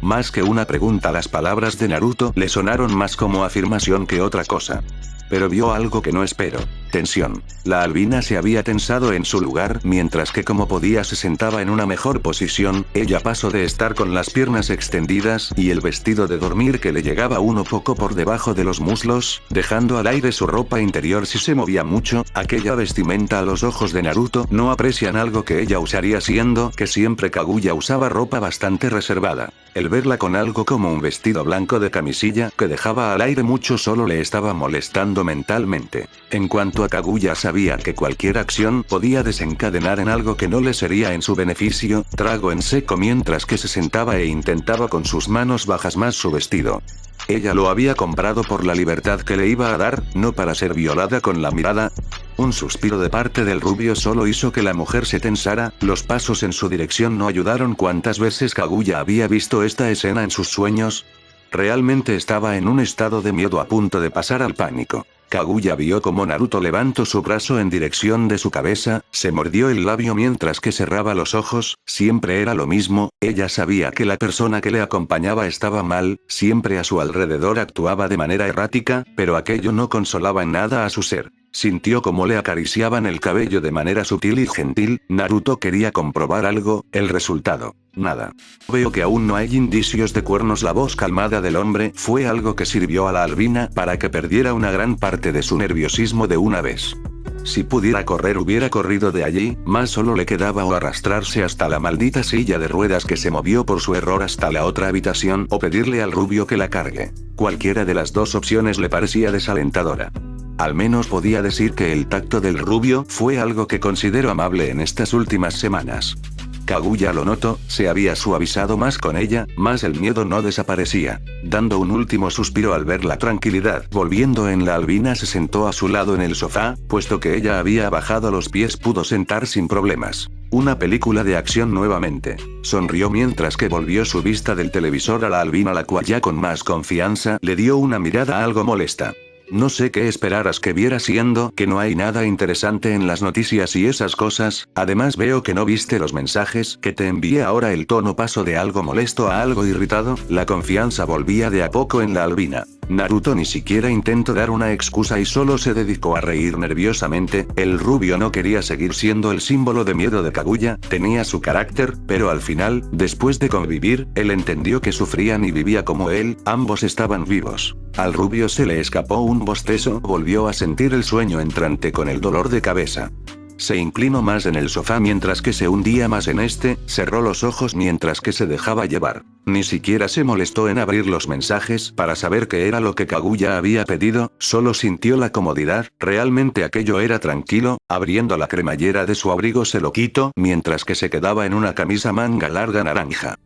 Más que una pregunta, las palabras de Naruto le sonaron más como afirmación que otra cosa. Pero vio algo que no esperó. Tensión. La albina se había tensado en su lugar mientras que como podía se sentaba en una mejor posición. Ella pasó de estar con las piernas extendidas y el vestido de dormir que le llegaba uno poco por debajo de los muslos, dejando al aire su ropa interior si se movía mucho. Aquella vestimenta a los ojos de Naruto no aprecian algo que ella usaría, siendo que siempre Kaguya usaba ropa bastante reservada. El verla con algo como un vestido blanco de camisilla que dejaba al aire mucho solo le estaba molestando mentalmente. En cuanto a Kaguya, sabía que cualquier acción podía desencadenar en algo que no le sería en su beneficio. Trago en seco mientras que se sentaba e intentaba con sus manos bajas más su vestido. Ella lo había comprado por la libertad que le iba a dar, no para ser violada con la mirada. Un suspiro de parte del rubio solo hizo que la mujer se tensara, los pasos en su dirección no ayudaron. ¿Cuántas veces Kaguya había visto esta escena en sus sueños? Realmente estaba en un estado de miedo a punto de pasar al pánico. Kaguya vio como Naruto levantó su brazo en dirección de su cabeza, se mordió el labio mientras que cerraba los ojos, siempre era lo mismo, ella sabía que la persona que le acompañaba estaba mal, siempre a su alrededor actuaba de manera errática, pero aquello no consolaba en nada a su ser. Sintió como le acariciaban el cabello de manera sutil y gentil. Naruto quería comprobar algo, el resultado. Nada. Veo que aún no hay indicios de cuernos. La voz calmada del hombre fue algo que sirvió a la albina para que perdiera una gran parte de su nerviosismo de una vez. Si pudiera correr hubiera corrido de allí, más solo le quedaba o arrastrarse hasta la maldita silla de ruedas que se movió por su error hasta la otra habitación o pedirle al rubio que la cargue. Cualquiera de las dos opciones le parecía desalentadora. Al menos podía decir que el tacto del rubio fue algo que considero amable en estas últimas semanas. Kaguya lo notó, se había suavizado más con ella, más el miedo no desaparecía. Dando un último suspiro al ver la tranquilidad volviendo en la albina, se sentó a su lado en el sofá, puesto que ella había bajado los pies pudo sentar sin problemas. Una película de acción nuevamente. Sonrió mientras que volvió su vista del televisor a la albina, la cual ya con más confianza le dio una mirada algo molesta. No sé qué esperaras que viera, siendo que no hay nada interesante en las noticias y esas cosas. Además veo que no viste los mensajes que te envié. Ahora el tono pasó de algo molesto a algo irritado, la confianza volvía de a poco en la albina. Naruto ni siquiera intentó dar una excusa y solo se dedicó a reír nerviosamente. El rubio no quería seguir siendo el símbolo de miedo de Kaguya, tenía su carácter, pero al final, después de convivir, él entendió que sufrían y vivía como él, ambos estaban vivos. Al rubio se le escapó un bostezo, volvió a sentir el sueño entrante con el dolor de cabeza. Se inclinó más en el sofá mientras que se hundía más en este, cerró los ojos mientras que se dejaba llevar. Ni siquiera se molestó en abrir los mensajes para saber qué era lo que Kaguya había pedido, solo sintió la comodidad, realmente aquello era tranquilo. Abriendo la cremallera de su abrigo se lo quitó mientras que se quedaba en una camisa manga larga naranja.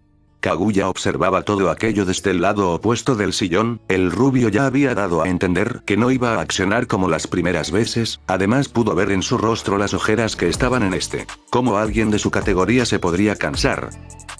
Kaguya observaba todo aquello desde el lado opuesto del sillón. El rubio ya había dado a entender que no iba a accionar como las primeras veces, además pudo ver en su rostro las ojeras que estaban en este. ¿Cómo alguien de su categoría se podría cansar?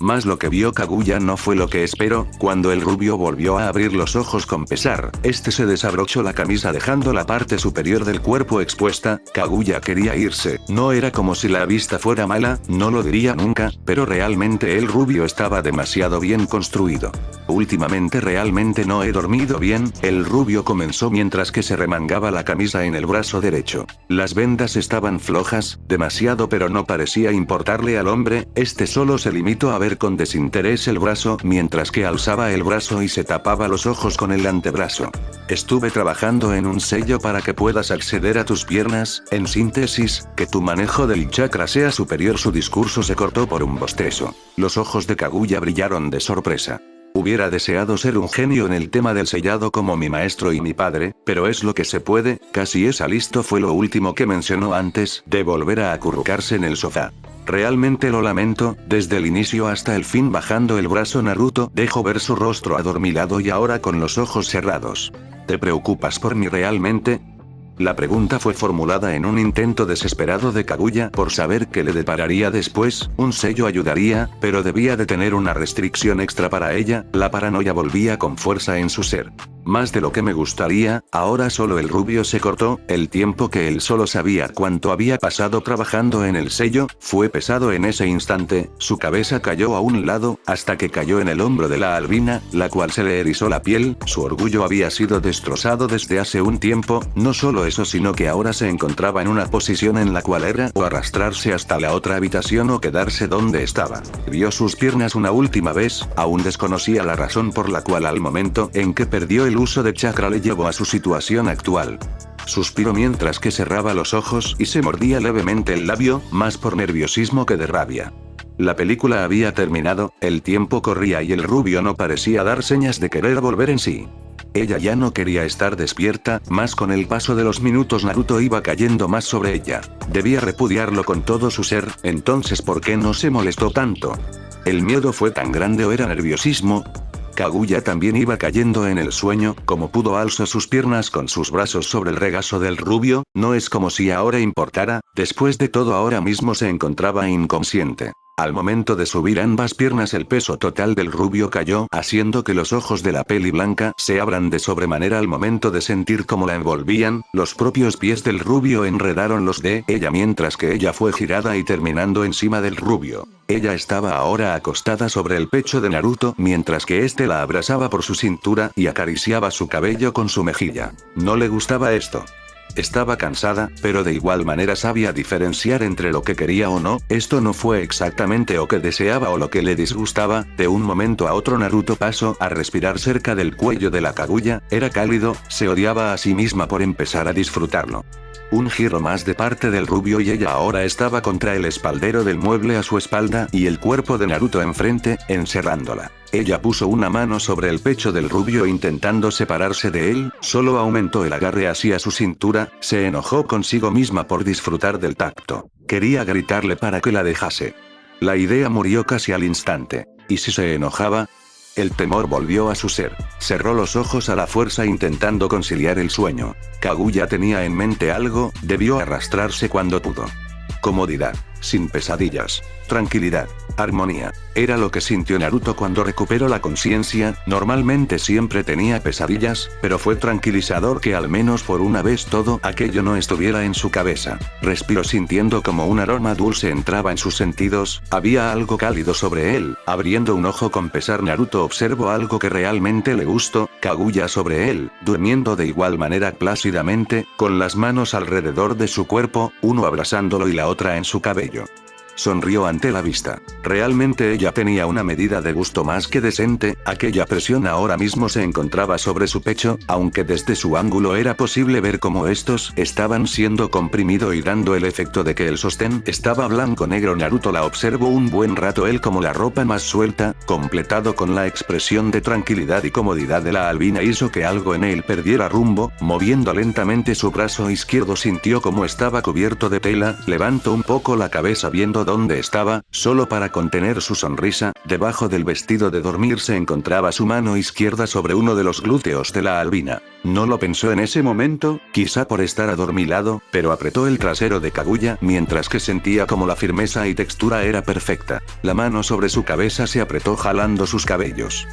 Más lo que vio Kaguya no fue lo que esperó. Cuando el rubio volvió a abrir los ojos con pesar, este se desabrochó la camisa dejando la parte superior del cuerpo expuesta. Kaguya quería irse, no era como si la vista fuera mala, no lo diría nunca, pero realmente el rubio estaba demasiado bien construido. Últimamente realmente no he dormido bien, el rubio comenzó mientras que se remangaba la camisa en el brazo derecho. Las vendas estaban flojas, demasiado, pero no parecía importarle al hombre, este solo se limitó a ver con desinterés el brazo mientras que alzaba el brazo y se tapaba los ojos con el antebrazo. Estuve trabajando en un sello para que puedas acceder a tus piernas, en síntesis, que tu manejo del chakra sea superior. Su discurso se cortó por un bostezo. Los ojos de Kaguya brillaron de sorpresa. Hubiera deseado ser un genio en el tema del sellado como mi maestro y mi padre, pero es lo que se puede. Casi está listo, fue lo último que mencionó antes de volver a acurrucarse en el sofá. Realmente lo lamento, desde el inicio hasta el fin. Bajando el brazo, Naruto dejó ver su rostro adormilado y ahora con los ojos cerrados. ¿Te preocupas por mí realmente? La pregunta fue formulada en un intento desesperado de Kaguya por saber qué le depararía después. Un sello ayudaría, pero debía de tener una restricción extra para ella. La paranoia volvía con fuerza en su ser. Más de lo que me gustaría. Ahora solo el rubio se cortó. El tiempo que él solo sabía cuánto había pasado trabajando en el sello, fue pesado en ese instante. Su cabeza cayó a un lado, hasta que cayó en el hombro de la albina, la cual se le erizó la piel. Su orgullo había sido destrozado desde hace un tiempo. No solo eso, sino que ahora se encontraba en una posición en la cual era o arrastrarse hasta la otra habitación o quedarse donde estaba. Vio sus piernas una última vez, aún desconocía la razón por la cual al momento en que perdió el uso de chakra le llevó a su situación actual. Suspiró mientras que cerraba los ojos y se mordía levemente el labio, más por nerviosismo que de rabia. La película había terminado, el tiempo corría y el rubio no parecía dar señas de querer volver en sí. Ella ya no quería estar despierta, más con el paso de los minutos Naruto iba cayendo más sobre ella. Debía repudiarlo con todo su ser. Entonces ¿por qué no se molestó tanto? ¿El miedo fue tan grande o era nerviosismo? Kaguya también iba cayendo en el sueño, como pudo alzó sus piernas con sus brazos sobre el regazo del rubio, no es como si ahora importara, después de todo ahora mismo se encontraba inconsciente. Al momento de subir ambas piernas el peso total del rubio cayó, haciendo que los ojos de la peli blanca se abran de sobremanera al momento de sentir cómo la envolvían, los propios pies del rubio enredaron los de ella mientras que ella fue girada y terminando encima del rubio. Ella estaba ahora acostada sobre el pecho de Naruto mientras que este la abrazaba por su cintura y acariciaba su cabello con su mejilla. No le gustaba esto. Estaba cansada, pero de igual manera sabía diferenciar entre lo que quería o no, esto no fue exactamente lo que deseaba o lo que le disgustaba, de un momento a otro Naruto pasó a respirar cerca del cuello de la Kaguya, era cálido, se odiaba a sí misma por empezar a disfrutarlo. Un giro más de parte del rubio y ella ahora estaba contra el espaldero del mueble a su espalda y el cuerpo de Naruto enfrente, encerrándola. Ella puso una mano sobre el pecho del rubio intentando separarse de él, solo aumentó el agarre hacia su cintura, se enojó consigo misma por disfrutar del tacto. Quería gritarle para que la dejase. La idea murió casi al instante. ¿Y si se enojaba? El temor volvió a su ser. Cerró los ojos a la fuerza intentando conciliar el sueño. Kaguya tenía en mente algo, debió arrastrarse cuando pudo. Comodidad, sin pesadillas, tranquilidad, armonía. Era lo que sintió Naruto cuando recuperó la conciencia, normalmente siempre tenía pesadillas, pero fue tranquilizador que al menos por una vez todo aquello no estuviera en su cabeza. Respiró sintiendo como un aroma dulce entraba en sus sentidos, había algo cálido sobre él, abriendo un ojo con pesar Naruto observó algo que realmente le gustó, Kaguya sobre él, durmiendo de igual manera plácidamente, con las manos alrededor de su cuerpo, uno abrazándolo y la otra en su cabello. Sonrió ante la vista. Realmente ella tenía una medida de gusto más que decente, aquella presión ahora mismo se encontraba sobre su pecho, aunque desde su ángulo era posible ver cómo estos estaban siendo comprimido y dando el efecto de que el sostén estaba blanco-negro. Naruto la observó un buen rato él como la ropa más suelta, completado con la expresión de tranquilidad y comodidad de la albina hizo que algo en él perdiera rumbo, moviendo lentamente su brazo izquierdo sintió como estaba cubierto de tela, levantó un poco la cabeza viendo dónde estaba, solo para contener su sonrisa, debajo del vestido de dormir se encontraba su mano izquierda sobre uno de los glúteos de la albina. No lo pensó en ese momento, quizá por estar adormilado, pero apretó el trasero de Kaguya mientras que sentía como la firmeza y textura era perfecta. La mano sobre su cabeza se apretó jalando sus cabellos.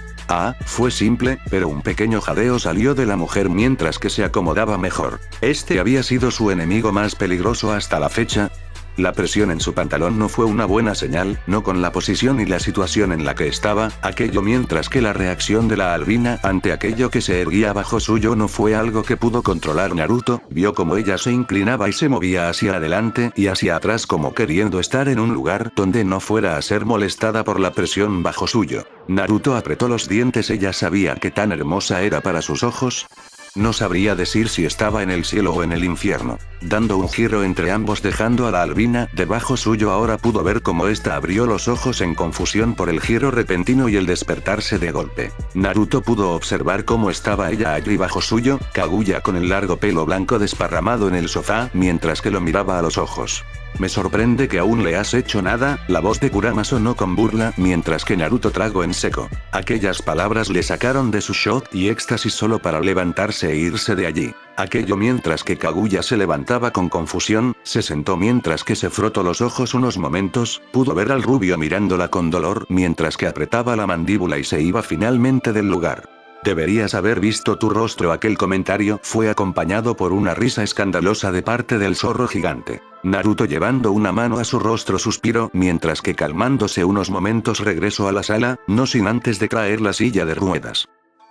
Fue simple, pero un pequeño jadeo salió de la mujer mientras que se acomodaba mejor. Este había sido su enemigo más peligroso hasta la fecha. La presión en su pantalón no fue una buena señal, no con la posición y la situación en la que estaba, aquello mientras que la reacción de la albina ante aquello que se erguía bajo suyo no fue algo que pudo controlar Naruto, vio como ella se inclinaba y se movía hacia adelante y hacia atrás como queriendo estar en un lugar donde no fuera a ser molestada por la presión bajo suyo. Naruto apretó los dientes, ella sabía que tan hermosa era para sus ojos. No sabría decir si estaba en el cielo o en el infierno. Dando un giro entre ambos dejando a la albina debajo suyo ahora pudo ver cómo ésta abrió los ojos en confusión por el giro repentino y el despertarse de golpe. Naruto pudo observar cómo estaba ella allí bajo suyo, Kaguya con el largo pelo blanco desparramado en el sofá mientras que lo miraba a los ojos. Me sorprende que aún le has hecho nada, la voz de Kurama sonó con burla mientras que Naruto tragó en seco. Aquellas palabras le sacaron de su shock y éxtasis solo para levantarse e irse de allí. Aquello mientras que Kaguya se levantaba con confusión, se sentó mientras que se frotó los ojos unos momentos, pudo ver al rubio mirándola con dolor mientras que apretaba la mandíbula y se iba finalmente del lugar. Deberías haber visto tu rostro. Aquel comentario fue acompañado por una risa escandalosa de parte del zorro gigante. Naruto llevando una mano a su rostro suspiró mientras que calmándose unos momentos regresó a la sala, no sin antes de traer la silla de ruedas.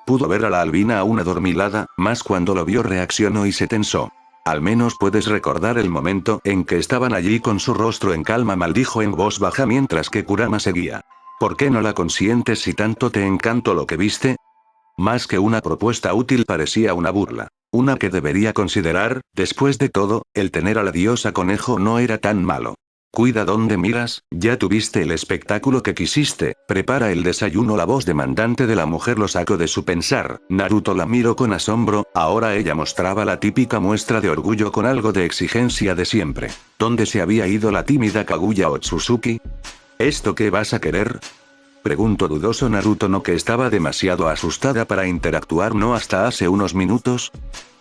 Pudo ver a la albina aún adormilada, más cuando lo vio reaccionó y se tensó. Al menos puedes recordar el momento en que estaban allí con su rostro en calma, maldijo en voz baja mientras que Kurama seguía. ¿Por qué no la consientes si tanto te encantó lo que viste? Más que una propuesta útil parecía una burla. Una que debería considerar, después de todo, el tener a la diosa conejo no era tan malo. Cuida dónde miras, ya tuviste el espectáculo que quisiste, prepara el desayuno. La voz demandante de la mujer lo sacó de su pensar. Naruto la miró con asombro, ahora ella mostraba la típica muestra de orgullo con algo de exigencia de siempre. ¿Dónde se había ido la tímida Kaguya Otsutsuki? ¿Esto qué vas a querer? Preguntó dudoso Naruto, no que estaba demasiado asustada para interactuar no hasta hace unos minutos.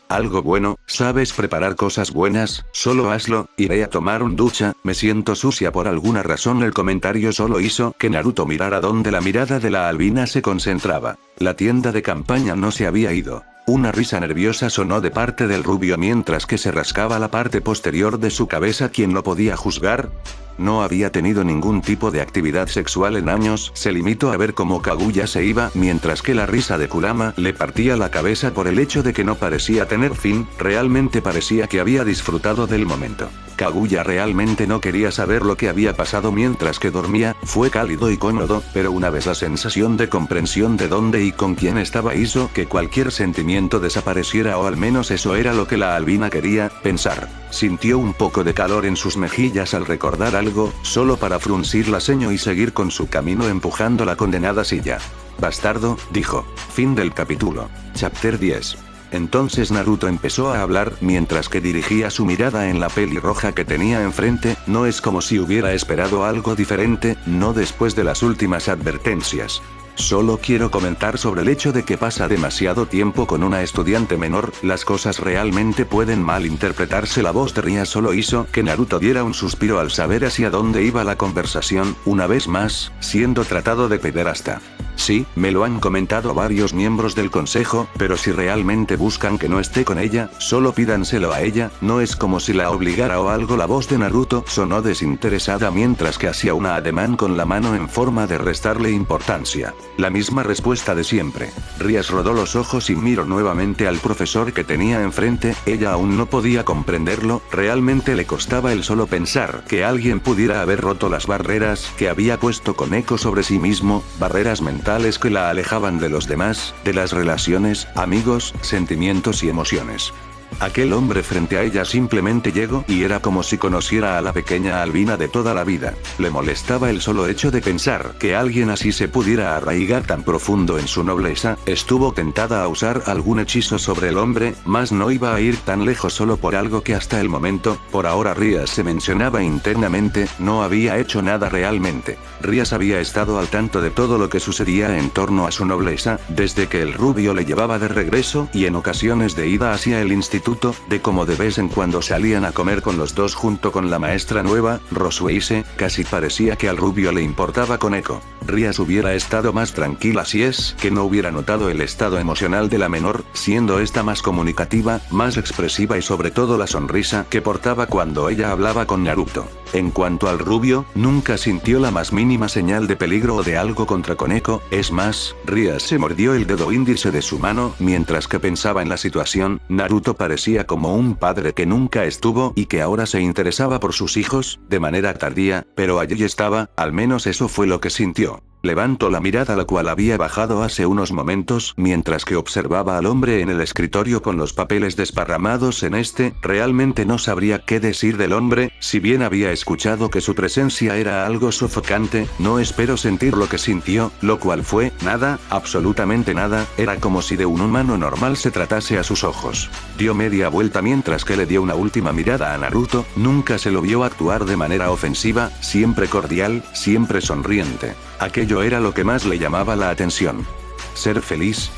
Algo bueno, ¿sabes preparar cosas buenas? Solo hazlo, iré a tomar un ducha, me siento sucia por alguna razón. El comentario solo hizo que Naruto mirara donde la mirada de la albina se concentraba. La tienda de campaña no se había ido. Una risa nerviosa sonó de parte del rubio mientras que se rascaba la parte posterior de su cabeza. ¿Quién lo podía juzgar? No había tenido ningún tipo de actividad sexual en años, se limitó a ver cómo Kaguya se iba, mientras que la risa de Kurama le partía la cabeza por el hecho de que no parecía tener fin, realmente parecía que había disfrutado del momento. Kaguya realmente no quería saber lo que había pasado mientras que dormía, fue cálido y cómodo, pero una vez la sensación de comprensión de dónde y con quién estaba hizo que cualquier sentimiento desapareciera, o al menos eso era lo que la albina quería pensar. Sintió un poco de calor en sus mejillas al recordar algo, solo para fruncir la ceño y seguir con su camino empujando la condenada silla. Bastardo, dijo. Fin del capítulo. Chapter 10. Entonces Naruto empezó a hablar mientras que dirigía su mirada en la pelirroja que tenía enfrente. No es como si hubiera esperado algo diferente, no después de las últimas advertencias. Solo quiero comentar sobre el hecho de que pasa demasiado tiempo con una estudiante menor, las cosas realmente pueden malinterpretarse. La voz de Ria solo hizo que Naruto diera un suspiro al saber hacia dónde iba la conversación, una vez más, siendo tratado de pederasta. Sí, me lo han comentado varios miembros del consejo, pero si realmente buscan que no esté con ella, solo pídanselo a ella, no es como si la obligara o algo. La voz de Naruto sonó desinteresada mientras que hacía un ademán con la mano en forma de restarle importancia. La misma respuesta de siempre. Rías rodó los ojos y miró nuevamente al profesor que tenía enfrente. Ella aún no podía comprenderlo, realmente le costaba el solo pensar que alguien pudiera haber roto las barreras que había puesto Koneko sobre sí mismo, barreras mentales que la alejaban de los demás, de las relaciones, amigos, sentimientos y emociones. Aquel hombre frente a ella simplemente llegó y era como si conociera a la pequeña albina de toda la vida. Le molestaba el solo hecho de pensar que alguien así se pudiera arraigar tan profundo en su nobleza. Estuvo tentada a usar algún hechizo sobre el hombre, mas no iba a ir tan lejos solo por algo que hasta el momento, por ahora Rías se mencionaba internamente, no había hecho nada realmente. Rías había estado al tanto de todo lo que sucedía en torno a su nobleza, desde que el rubio le llevaba de regreso y en ocasiones de ida hacia el instituto, de cómo de vez en cuando salían a comer con los dos junto con la maestra nueva, Rosueise. Casi parecía que al rubio le importaba Koneko. Rías hubiera estado más tranquila si es que no hubiera notado el estado emocional de la menor, siendo esta más comunicativa, más expresiva y sobre todo la sonrisa que portaba cuando ella hablaba con Naruto. En cuanto al rubio, nunca sintió la más mínima señal de peligro o de algo contra Koneko. Es más, Rías se mordió el dedo índice de su mano mientras que pensaba en la situación. Naruto parecía como un padre que nunca estuvo y que ahora se interesaba por sus hijos, de manera tardía, pero allí estaba, al menos eso fue lo que sintió. Levantó la mirada, la cual había bajado hace unos momentos, mientras que observaba al hombre en el escritorio con los papeles desparramados en este. Realmente no sabría qué decir del hombre, si bien había escuchado que su presencia era algo sofocante, no espero sentir lo que sintió, lo cual fue, nada, absolutamente nada, era como si de un humano normal se tratase a sus ojos. Dio media vuelta mientras que le dio una última mirada a Naruto, nunca se lo vio actuar de manera ofensiva, siempre cordial, siempre sonriente. Aquello era lo que más le llamaba la atención. Ser feliz.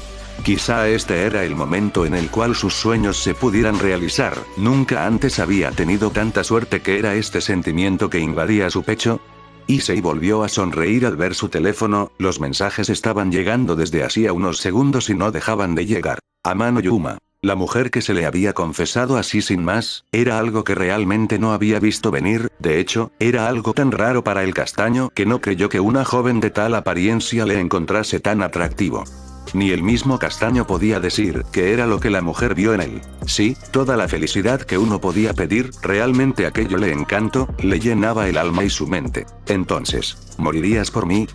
Quizá este era el momento en el cual sus sueños se pudieran realizar. Nunca antes había tenido tanta suerte. Que era este sentimiento que invadía su pecho. Issei volvió a sonreír al ver su teléfono. Los mensajes estaban llegando desde hacía unos segundos y no dejaban de llegar. Amano Yuma. La mujer que se le había confesado así sin más, era algo que realmente no había visto venir. De hecho, era algo tan raro para el castaño que no creyó que una joven de tal apariencia le encontrase tan atractivo. Ni el mismo castaño podía decir que era lo que la mujer vio en él. Sí, toda la felicidad que uno podía pedir, realmente aquello le encantó, le llenaba el alma y su mente. Entonces, ¿morirías por mí?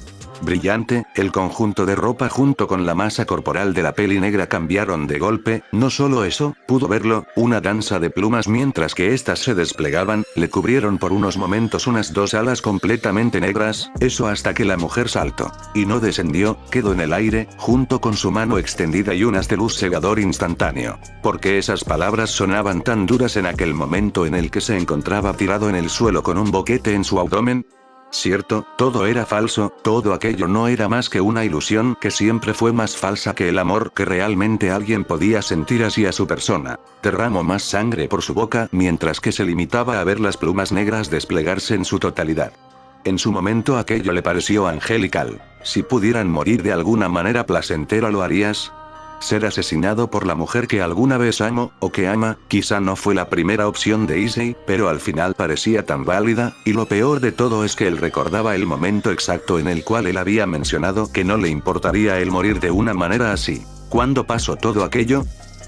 Brillante, el conjunto de ropa junto con la masa corporal de la peli negra cambiaron de golpe. No solo eso, pudo verlo, una danza de plumas mientras que éstas se desplegaban, le cubrieron por unos momentos unas dos alas completamente negras, eso hasta que la mujer saltó. Y no descendió, quedó en el aire, junto con su mano extendida y un haz de luz cegador instantáneo. ¿Por qué esas palabras sonaban tan duras en aquel momento en el que se encontraba tirado en el suelo con un boquete en su abdomen? Cierto, todo era falso, todo aquello no era más que una ilusión que siempre fue más falsa que el amor que realmente alguien podía sentir hacia su persona. Derramó más sangre por su boca mientras que se limitaba a ver las plumas negras desplegarse en su totalidad. En su momento aquello le pareció angelical. Si pudieran morir de alguna manera placentera, ¿lo harías? Ser asesinado por la mujer que alguna vez amó, o que ama, quizá no fue la primera opción de Issei, pero al final parecía tan válida, y lo peor de todo es que él recordaba el momento exacto en el cual él había mencionado que no le importaría el morir de una manera así. ¿Cuándo pasó todo aquello?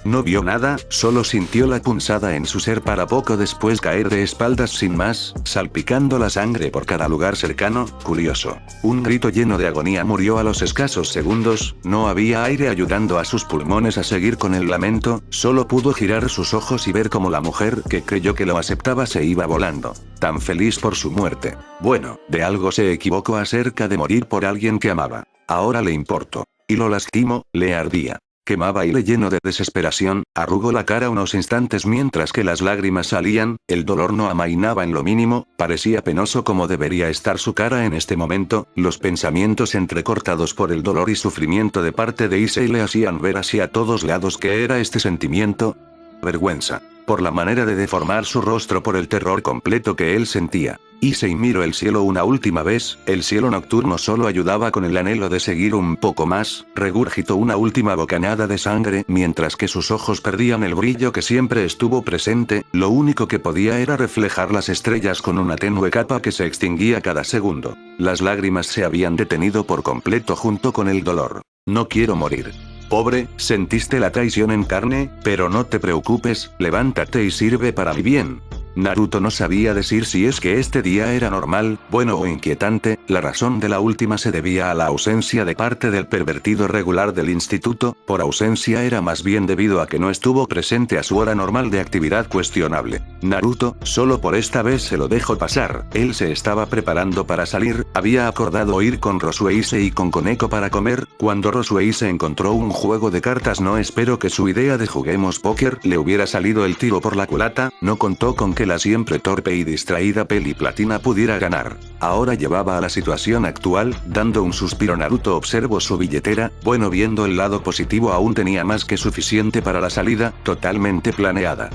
No vio nada, solo sintió la punzada en su ser para poco después caer de espaldas sin más, salpicando la sangre por cada lugar cercano. Curioso. Un grito lleno de agonía murió a los escasos segundos, no había aire ayudando a sus pulmones a seguir con el lamento, solo pudo girar sus ojos y ver cómo la mujer que creyó que lo aceptaba se iba volando. Tan feliz por su muerte. Bueno, de algo se equivocó acerca de morir por alguien que amaba. Ahora le importó. Y lo lastimó, le ardía. Quemaba y le lleno de desesperación, arrugó la cara unos instantes mientras que las lágrimas salían, el dolor no amainaba en lo mínimo, parecía penoso como debería estar su cara en este momento, los pensamientos entrecortados por el dolor y sufrimiento de parte de Issei le hacían ver hacia todos lados que era este sentimiento. Vergüenza. Por la manera de deformar su rostro por el terror completo que él sentía. Issei miró el cielo una última vez, el cielo nocturno solo ayudaba con el anhelo de seguir un poco más, regurgitó una última bocanada de sangre mientras que sus ojos perdían el brillo que siempre estuvo presente, lo único que podía era reflejar las estrellas con una tenue capa que se extinguía cada segundo. Las lágrimas se habían detenido por completo junto con el dolor. No quiero morir. Pobre, sentiste la traición en carne, pero no te preocupes, levántate y sirve para mi bien. Naruto no sabía decir si es que este día era normal, bueno o inquietante, la razón de la última se debía a la ausencia de parte del pervertido regular del instituto, por ausencia era más bien debido a que no estuvo presente a su hora normal de actividad cuestionable. Naruto, solo por esta vez se lo dejó pasar, él se estaba preparando para salir, había acordado ir con Rosueise y con Koneko para comer, cuando Rosueise encontró un juego de cartas no espero que su idea de juguemos póker le hubiera salido el tiro por la culata, no contó con que la siempre torpe y distraída Peli Platina pudiera ganar. Ahora llevaba a la situación actual, dando un suspiro Naruto observó su billetera, bueno viendo el lado positivo aún tenía más que suficiente para la salida, totalmente planeada.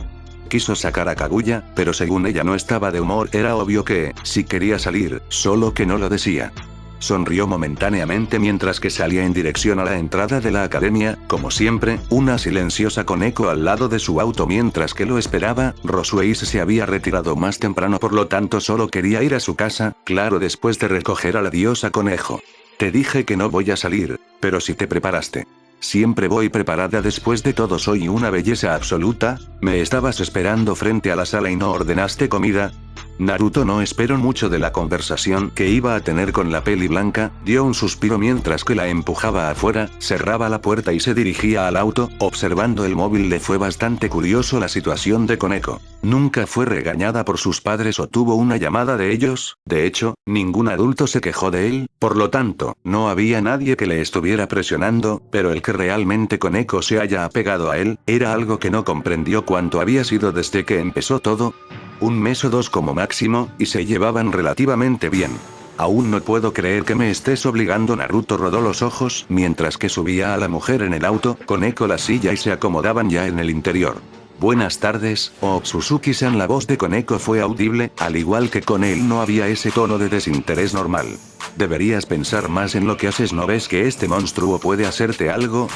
Quiso sacar a Kaguya, pero según ella no estaba de humor, era obvio que, si quería salir, solo que no lo decía. Sonrió momentáneamente mientras que salía en dirección a la entrada de la academia, como siempre, una silenciosa Koneko al lado de su auto mientras que lo esperaba, Rosueise se había retirado más temprano por lo tanto solo quería ir a su casa, claro después de recoger a la diosa conejo. Te dije que no voy a salir, pero si te preparaste. Siempre voy preparada después de todo soy una belleza absoluta, ¿me estabas esperando frente a la sala y no ordenaste comida? Naruto no esperó mucho de la conversación que iba a tener con la Peli Blanca, dio un suspiro mientras que la empujaba afuera, cerraba la puerta y se dirigía al auto, observando el móvil le fue bastante curioso la situación de Koneko. Nunca fue regañada por sus padres o tuvo una llamada de ellos, de hecho, ningún adulto se quejó de él, por lo tanto, no había nadie que le estuviera presionando, pero el que realmente Koneko se haya apegado a él, era algo que no comprendió cuánto había sido desde que empezó todo. Un mes o dos como máximo, y se llevaban relativamente bien. Aún no puedo creer que me estés obligando. Naruto rodó los ojos mientras que subía a la mujer en el auto, Koneko la silla y se acomodaban ya en el interior. Buenas tardes, Otsutsuki-san. La voz de Koneko fue audible, al igual que con él no había ese tono de desinterés normal. Deberías pensar más en lo que haces, ¿no ves que este monstruo puede hacerte algo?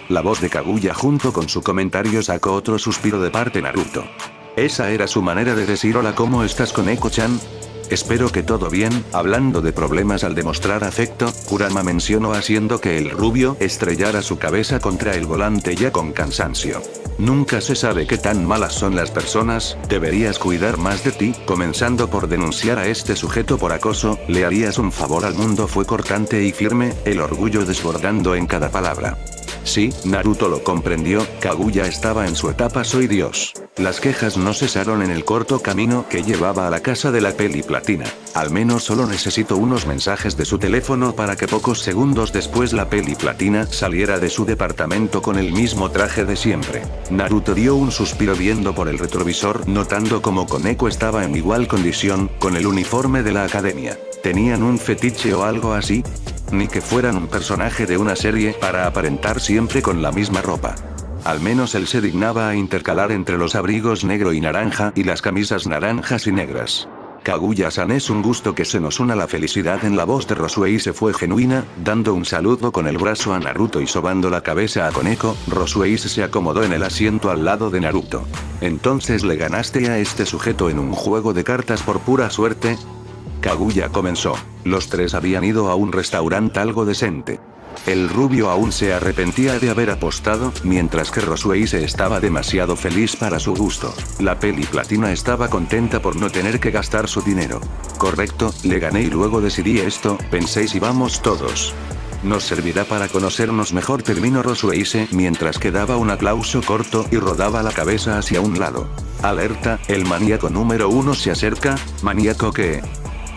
La voz de Kaguya junto con su comentario sacó otro suspiro de parte Naruto. Esa era su manera de decir hola, ¿cómo estás Koneko-chan? Espero que todo bien. Hablando de problemas al demostrar afecto, Kurama mencionó haciendo que el rubio estrellara su cabeza contra el volante ya con cansancio. Nunca se sabe qué tan malas son las personas, deberías cuidar más de ti, comenzando por denunciar a este sujeto por acoso, le harías un favor al mundo. Fue cortante y firme, el orgullo desbordando en cada palabra. Sí, Naruto lo comprendió, Kaguya estaba en su etapa soy Dios. Las quejas no cesaron en el corto camino que llevaba a la casa de la Peli Platina. Al menos solo necesito unos mensajes de su teléfono para que pocos segundos después la Peli Platina saliera de su departamento con el mismo traje de siempre. Naruto dio un suspiro viendo por el retrovisor notando como Koneko estaba en igual condición, con el uniforme de la academia. ¿Tenían un fetiche o algo así? Ni que fueran un personaje de una serie para aparentar siempre con la misma ropa. Al menos él se dignaba a intercalar entre los abrigos negro y naranja y las camisas naranjas y negras. Kaguya-san, es un gusto que se nos una. La felicidad en la voz de Rosueise fue genuina, dando un saludo con el brazo a Naruto y sobando la cabeza a Koneko. Rosueise se acomodó en el asiento al lado de Naruto. ¿Entonces le ganaste a este sujeto en un juego de cartas por pura suerte? Kaguya comenzó. Los tres habían ido a un restaurante algo decente. El rubio aún se arrepentía de haber apostado, mientras que Rosueise estaba demasiado feliz para su gusto. La peli platina estaba contenta por no tener que gastar su dinero. Correcto, le gané y luego decidí esto, pensé si vamos todos. Nos servirá para conocernos mejor, terminó Rosueise, mientras que daba un aplauso corto y rodaba la cabeza hacia un lado. Alerta, el maníaco número 1 se acerca. ¿Maníaco qué?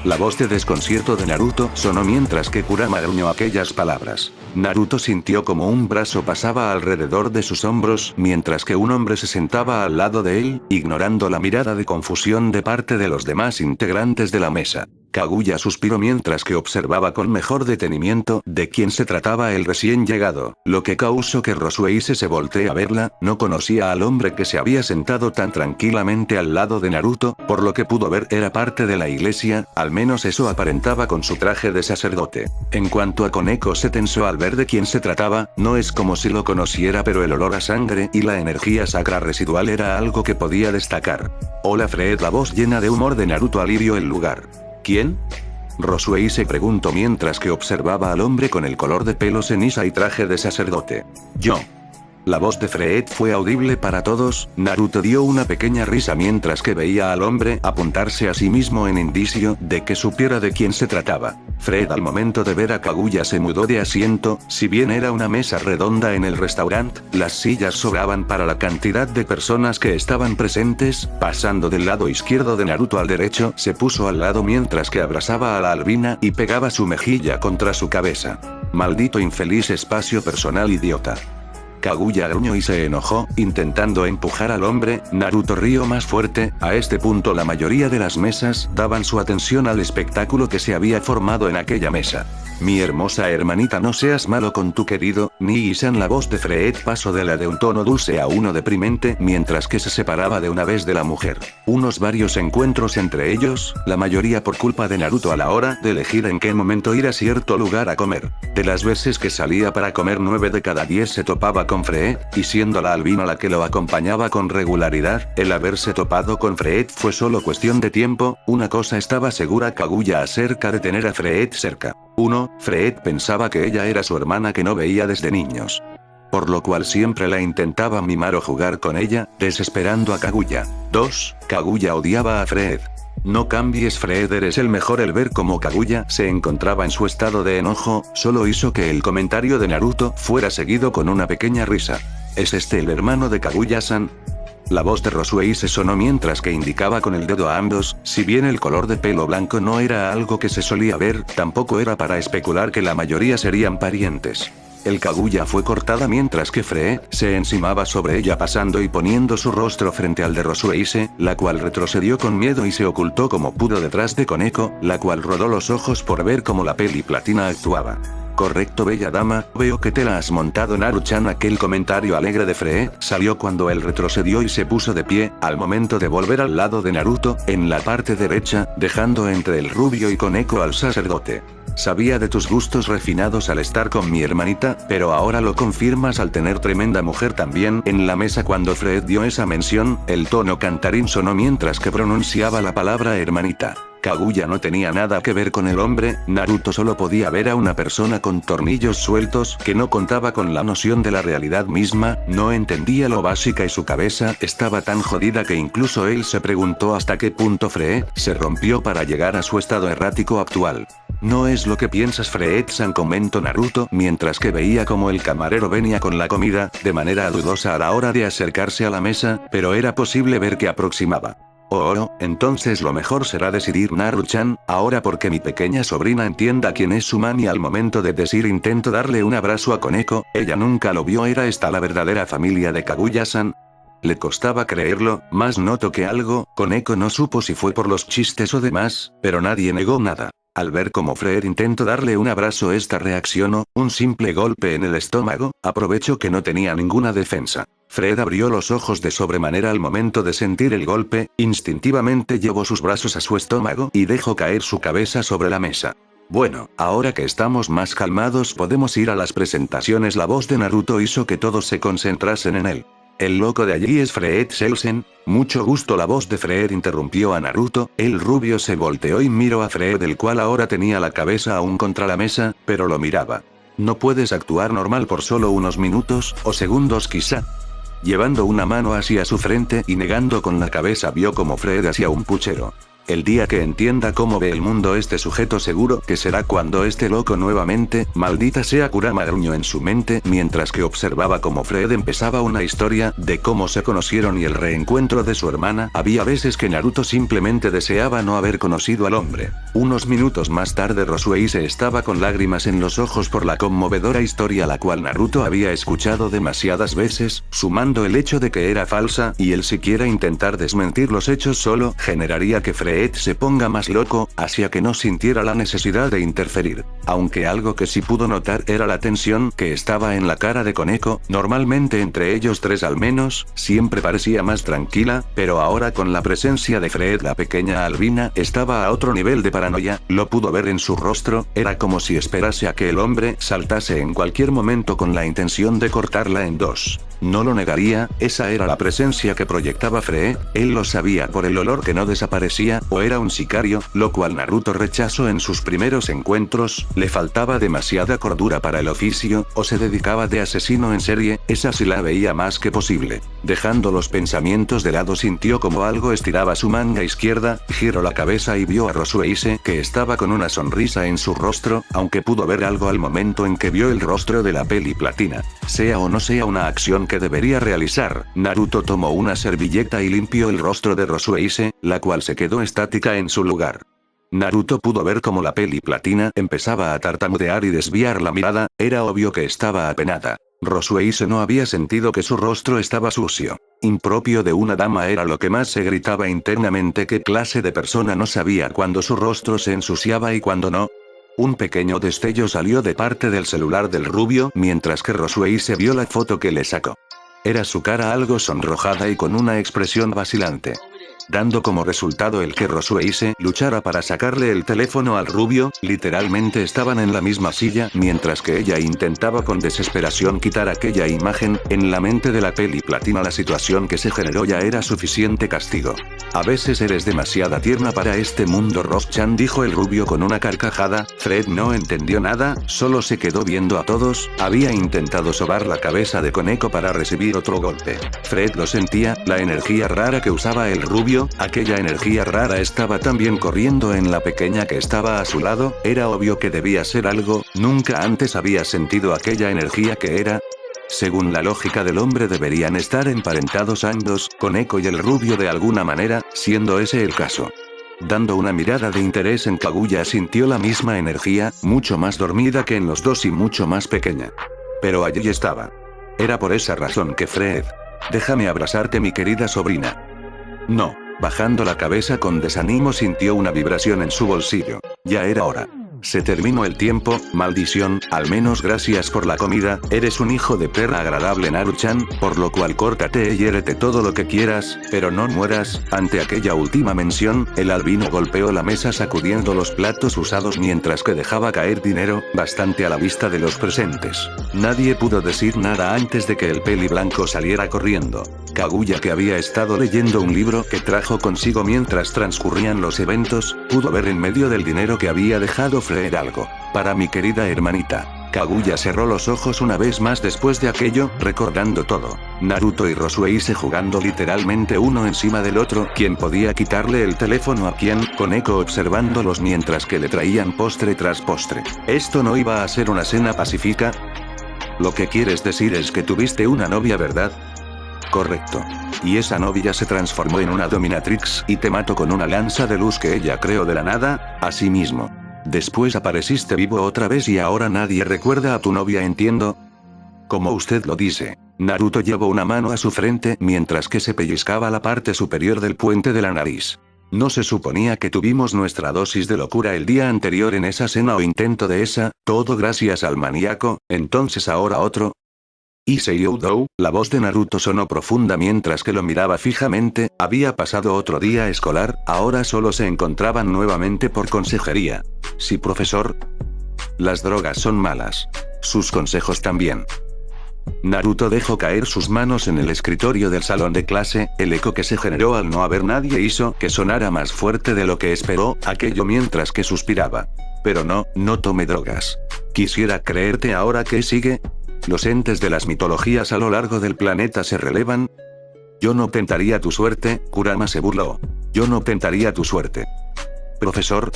La voz de desconcierto de Naruto sonó mientras que Kurama gruñó aquellas palabras. Naruto sintió como un brazo pasaba alrededor de sus hombros, mientras que un hombre se sentaba al lado de él, ignorando la mirada de confusión de parte de los demás integrantes de la mesa. Kaguya suspiró mientras que observaba con mejor detenimiento de quién se trataba el recién llegado, lo que causó que Rosueise se voltee a verla. No conocía al hombre que se había sentado tan tranquilamente al lado de Naruto, por lo que pudo ver era parte de la iglesia, al menos eso aparentaba con su traje de sacerdote. En cuanto a Koneko, se tensó al ver de quién se trataba. No es como si lo conociera, pero el olor a sangre y la energía sacra residual era algo que podía destacar. Hola Fred, la voz llena de humor de Naruto alivió el lugar. ¿Quién? Rosueise preguntó mientras que observaba al hombre con el color de pelo ceniza y traje de sacerdote. Yo. La voz de Fred fue audible para todos. Naruto dio una pequeña risa mientras que veía al hombre apuntarse a sí mismo en indicio de que supiera de quién se trataba. Fred, al momento de ver a Kaguya, se mudó de asiento. Si bien era una mesa redonda en el restaurante, las sillas sobraban para la cantidad de personas que estaban presentes. Pasando del lado izquierdo de Naruto al derecho, se puso al lado mientras que abrazaba a la albina y pegaba su mejilla contra su cabeza. Maldito infeliz espacio personal idiota. Kaguya gruñó y se enojó, intentando empujar al hombre. Naruto rió más fuerte. A este punto la mayoría de las mesas daban su atención al espectáculo que se había formado en aquella mesa. Mi hermosa hermanita, no seas malo con tu querido Nii-san. La voz de Fred pasó de la de un tono dulce a uno deprimente, mientras que se separaba de una vez de la mujer. Unos varios encuentros entre ellos, la mayoría por culpa de Naruto a la hora de elegir en qué momento ir a cierto lugar a comer. De las veces que salía para comer, 9 de cada 10 se topaba con Fred, y siendo la albina la que lo acompañaba con regularidad, el haberse topado con Fred fue solo cuestión de tiempo. Una cosa estaba segura Kaguya acerca de tener a Fred cerca. 1. Fred pensaba que ella era su hermana que no veía desde niños. Por lo cual siempre la intentaba mimar o jugar con ella, desesperando a Kaguya. 2. Kaguya odiaba a Fred. No cambies Fred, eres el mejor. El ver cómo Kaguya se encontraba en su estado de enojo, solo hizo que el comentario de Naruto fuera seguido con una pequeña risa. ¿Es este el hermano de Kaguya-san? La voz de Rosueise sonó mientras que indicaba con el dedo a ambos. Si bien el color de pelo blanco no era algo que se solía ver, tampoco era para especular que la mayoría serían parientes. El Kaguya fue cortada mientras que Fred se encimaba sobre ella, pasando y poniendo su rostro frente al de Rosueise, la cual retrocedió con miedo y se ocultó como pudo detrás de Koneko, la cual rodó los ojos por ver cómo la peli platina actuaba. Correcto, bella dama, veo que te la has montado, Naru-chan. Aquel comentario alegre de Fred salió cuando él retrocedió y se puso de pie, al momento de volver al lado de Naruto, en la parte derecha, dejando entre el rubio y Koneko al sacerdote. Sabía de tus gustos refinados al estar con mi hermanita, pero ahora lo confirmas al tener tremenda mujer también en la mesa. Cuando Fred dio esa mención, el tono cantarín sonó mientras que pronunciaba la palabra hermanita. Kaguya no tenía nada que ver con el hombre. Naruto solo podía ver a una persona con tornillos sueltos que no contaba con la noción de la realidad misma, no entendía lo básica y su cabeza estaba tan jodida que incluso él se preguntó hasta qué punto Fred se rompió para llegar a su estado errático actual. No es lo que piensas, Fred-san, comentó Naruto mientras que veía como el camarero venía con la comida, de manera dudosa a la hora de acercarse a la mesa, pero era posible ver que aproximaba. Oh, entonces lo mejor será decidir, Naru-chan, ahora porque mi pequeña sobrina entienda quién es su mami. Al momento de decir intento darle un abrazo a Koneko, ella nunca lo vio. ¿Era esta la verdadera familia de Kaguya-san? Le costaba creerlo, más notó que algo. Koneko no supo si fue por los chistes o demás, pero nadie negó nada. Al ver cómo Fred intentó darle un abrazo, esta reaccionó, un simple golpe en el estómago, aprovechó que no tenía ninguna defensa. Fred abrió los ojos de sobremanera al momento de sentir el golpe, instintivamente llevó sus brazos a su estómago y dejó caer su cabeza sobre la mesa. Bueno, ahora que estamos más calmados podemos ir a las presentaciones. La voz de Naruto hizo que todos se concentrasen en él. El loco de allí es Fred Selsen. Mucho gusto. La voz de Fred interrumpió a Naruto. El rubio se volteó y miró a Fred, el cual ahora tenía la cabeza aún contra la mesa, pero lo miraba. No puedes actuar normal por solo unos minutos, o segundos quizá. Llevando una mano hacia su frente y negando con la cabeza, vio como Fred hacía un puchero. El día que entienda cómo ve el mundo este sujeto, seguro que será cuando esté loco nuevamente. Maldita sea, Kurama gruñó en su mente mientras que observaba cómo Fred empezaba una historia de cómo se conocieron y el reencuentro de su hermana. Había veces que Naruto simplemente deseaba no haber conocido al hombre. Unos minutos más tarde, Rosueise estaba con lágrimas en los ojos por la conmovedora historia la cual Naruto había escuchado demasiadas veces, sumando el hecho de que era falsa, y el siquiera intentar desmentir los hechos solo generaría que Fred se ponga más loco, hacía que no sintiera la necesidad de interferir. Aunque algo que sí pudo notar era la tensión que estaba en la cara de Koneko. Normalmente entre ellos tres al menos, siempre parecía más tranquila, pero ahora con la presencia de Fred, la pequeña albina estaba a otro nivel de paranoia. Lo pudo ver en su rostro, era como si esperase a que el hombre saltase en cualquier momento con la intención de cortarla en dos. No lo negaría, esa era la presencia que proyectaba Fred. Él lo sabía por el olor que no desaparecía, o era un sicario, lo cual Naruto rechazó en sus primeros encuentros. Le faltaba demasiada cordura para el oficio, o se dedicaba de asesino en serie, esa sí la veía más que posible. Dejando los pensamientos de lado, sintió como algo estiraba su manga izquierda, giró la cabeza y vio a Rosueise, que estaba con una sonrisa en su rostro, aunque pudo ver algo al momento en que vio el rostro de la peli platina. Sea o no sea una acción que debería realizar, Naruto tomó una servilleta y limpió el rostro de Rosueise, la cual se quedó estática en su lugar. Naruto pudo ver cómo la peli platina empezaba a tartamudear y desviar la mirada. Era obvio que estaba apenada. Rosueise no había sentido que su rostro estaba sucio. Impropio de una dama era lo que más se gritaba internamente. ¿Qué clase de persona no sabía cuando su rostro se ensuciaba y cuando no? Un pequeño destello salió de parte del celular del rubio mientras que Rosueise vio la foto que le sacó. Era su cara algo sonrojada y con una expresión vacilante, dando como resultado el que Rosueise luchara para sacarle el teléfono al rubio. Literalmente estaban en la misma silla, mientras que ella intentaba con desesperación quitar aquella imagen. En la mente de la peli platina la situación que se generó ya era suficiente castigo. A veces eres demasiada tierna para este mundo, Ross-chan, dijo el rubio con una carcajada. Fred no entendió nada, solo se quedó viendo a todos. Había intentado sobar la cabeza de Koneko para recibir otro golpe. Fred lo sentía, la energía rara que usaba el rubio. Aquella energía rara estaba también corriendo en la pequeña que estaba a su lado. Era obvio que debía ser algo. Nunca antes había sentido aquella energía que era. Según la lógica del hombre deberían estar emparentados ambos, Koneko y el rubio de alguna manera, siendo ese el caso. Dando una mirada de interés en Kaguya, sintió la misma energía, mucho más dormida que en los dos y mucho más pequeña. Pero allí estaba. Era por esa razón que Fred. Déjame abrazarte, mi querida sobrina. No. Bajando la cabeza con desánimo, sintió una vibración en su bolsillo. Ya era hora. Se terminó el tiempo, maldición. Al menos gracias por la comida. Eres un hijo de perra agradable, Naru-chan, por lo cual córtate y hiérete todo lo que quieras, pero no mueras. Ante aquella última mención, el albino golpeó la mesa sacudiendo los platos usados mientras que dejaba caer dinero, bastante a la vista de los presentes. Nadie pudo decir nada antes de que el peli blanco saliera corriendo. Kaguya, que había estado leyendo un libro que trajo consigo mientras transcurrían los eventos, pudo ver en medio del dinero que había dejado Fred algo. Para mi querida hermanita. Kaguya cerró los ojos una vez más después de aquello, recordando todo. Naruto y Rosueise jugando literalmente uno encima del otro. ¿Quién podía quitarle el teléfono a quién? Koneko observándolos mientras que le traían postre tras postre. ¿Esto no iba a ser una cena pacífica? Lo que quieres decir es que tuviste una novia, ¿verdad? Correcto. Y esa novia se transformó en una dominatrix y te mató con una lanza de luz que ella creó de la nada. Así mismo. Después apareciste vivo otra vez y ahora nadie recuerda a tu novia, entiendo. Como usted lo dice. Naruto llevó una mano a su frente mientras que se pellizcaba la parte superior del puente de la nariz. ¿No se suponía que tuvimos nuestra dosis de locura el día anterior en esa cena o intento de esa, todo gracias al maníaco, entonces ahora otro? Issei Oudou, la voz de Naruto sonó profunda mientras que lo miraba fijamente, había pasado otro día escolar, ahora solo se encontraban nuevamente por consejería. Sí, profesor. Las drogas son malas. Sus consejos también. Naruto dejó caer sus manos en el escritorio del salón de clase, el eco que se generó al no haber nadie hizo que sonara más fuerte de lo que esperó, aquello mientras que suspiraba. Pero no tome drogas. Quisiera creerte ahora que sigue. ¿Los entes de las mitologías a lo largo del planeta se relevan? Yo no tentaría tu suerte, Kurama se burló. Yo no tentaría tu suerte. Profesor.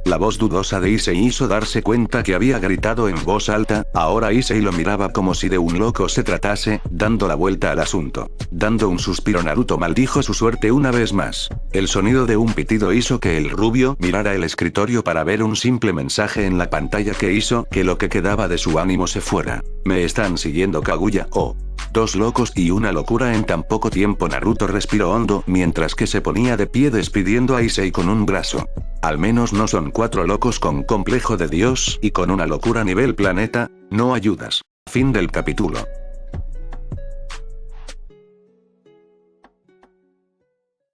La voz dudosa de Issei hizo darse cuenta que había gritado en voz alta, ahora Issei lo miraba como si de un loco se tratase, dando la vuelta al asunto. Dando un suspiro, Naruto maldijo su suerte una vez más. El sonido de un pitido hizo que el rubio mirara el escritorio para ver un simple mensaje en la pantalla que hizo que lo que quedaba de su ánimo se fuera. Me están siguiendo, Kaguya. Oh. Dos locos y una locura en tan poco tiempo. Naruto respiró hondo mientras que se ponía de pie despidiendo a Issei con un brazo. Al menos no son 4 locos con complejo de Dios y con una locura nivel planeta, no ayudas. Fin del capítulo.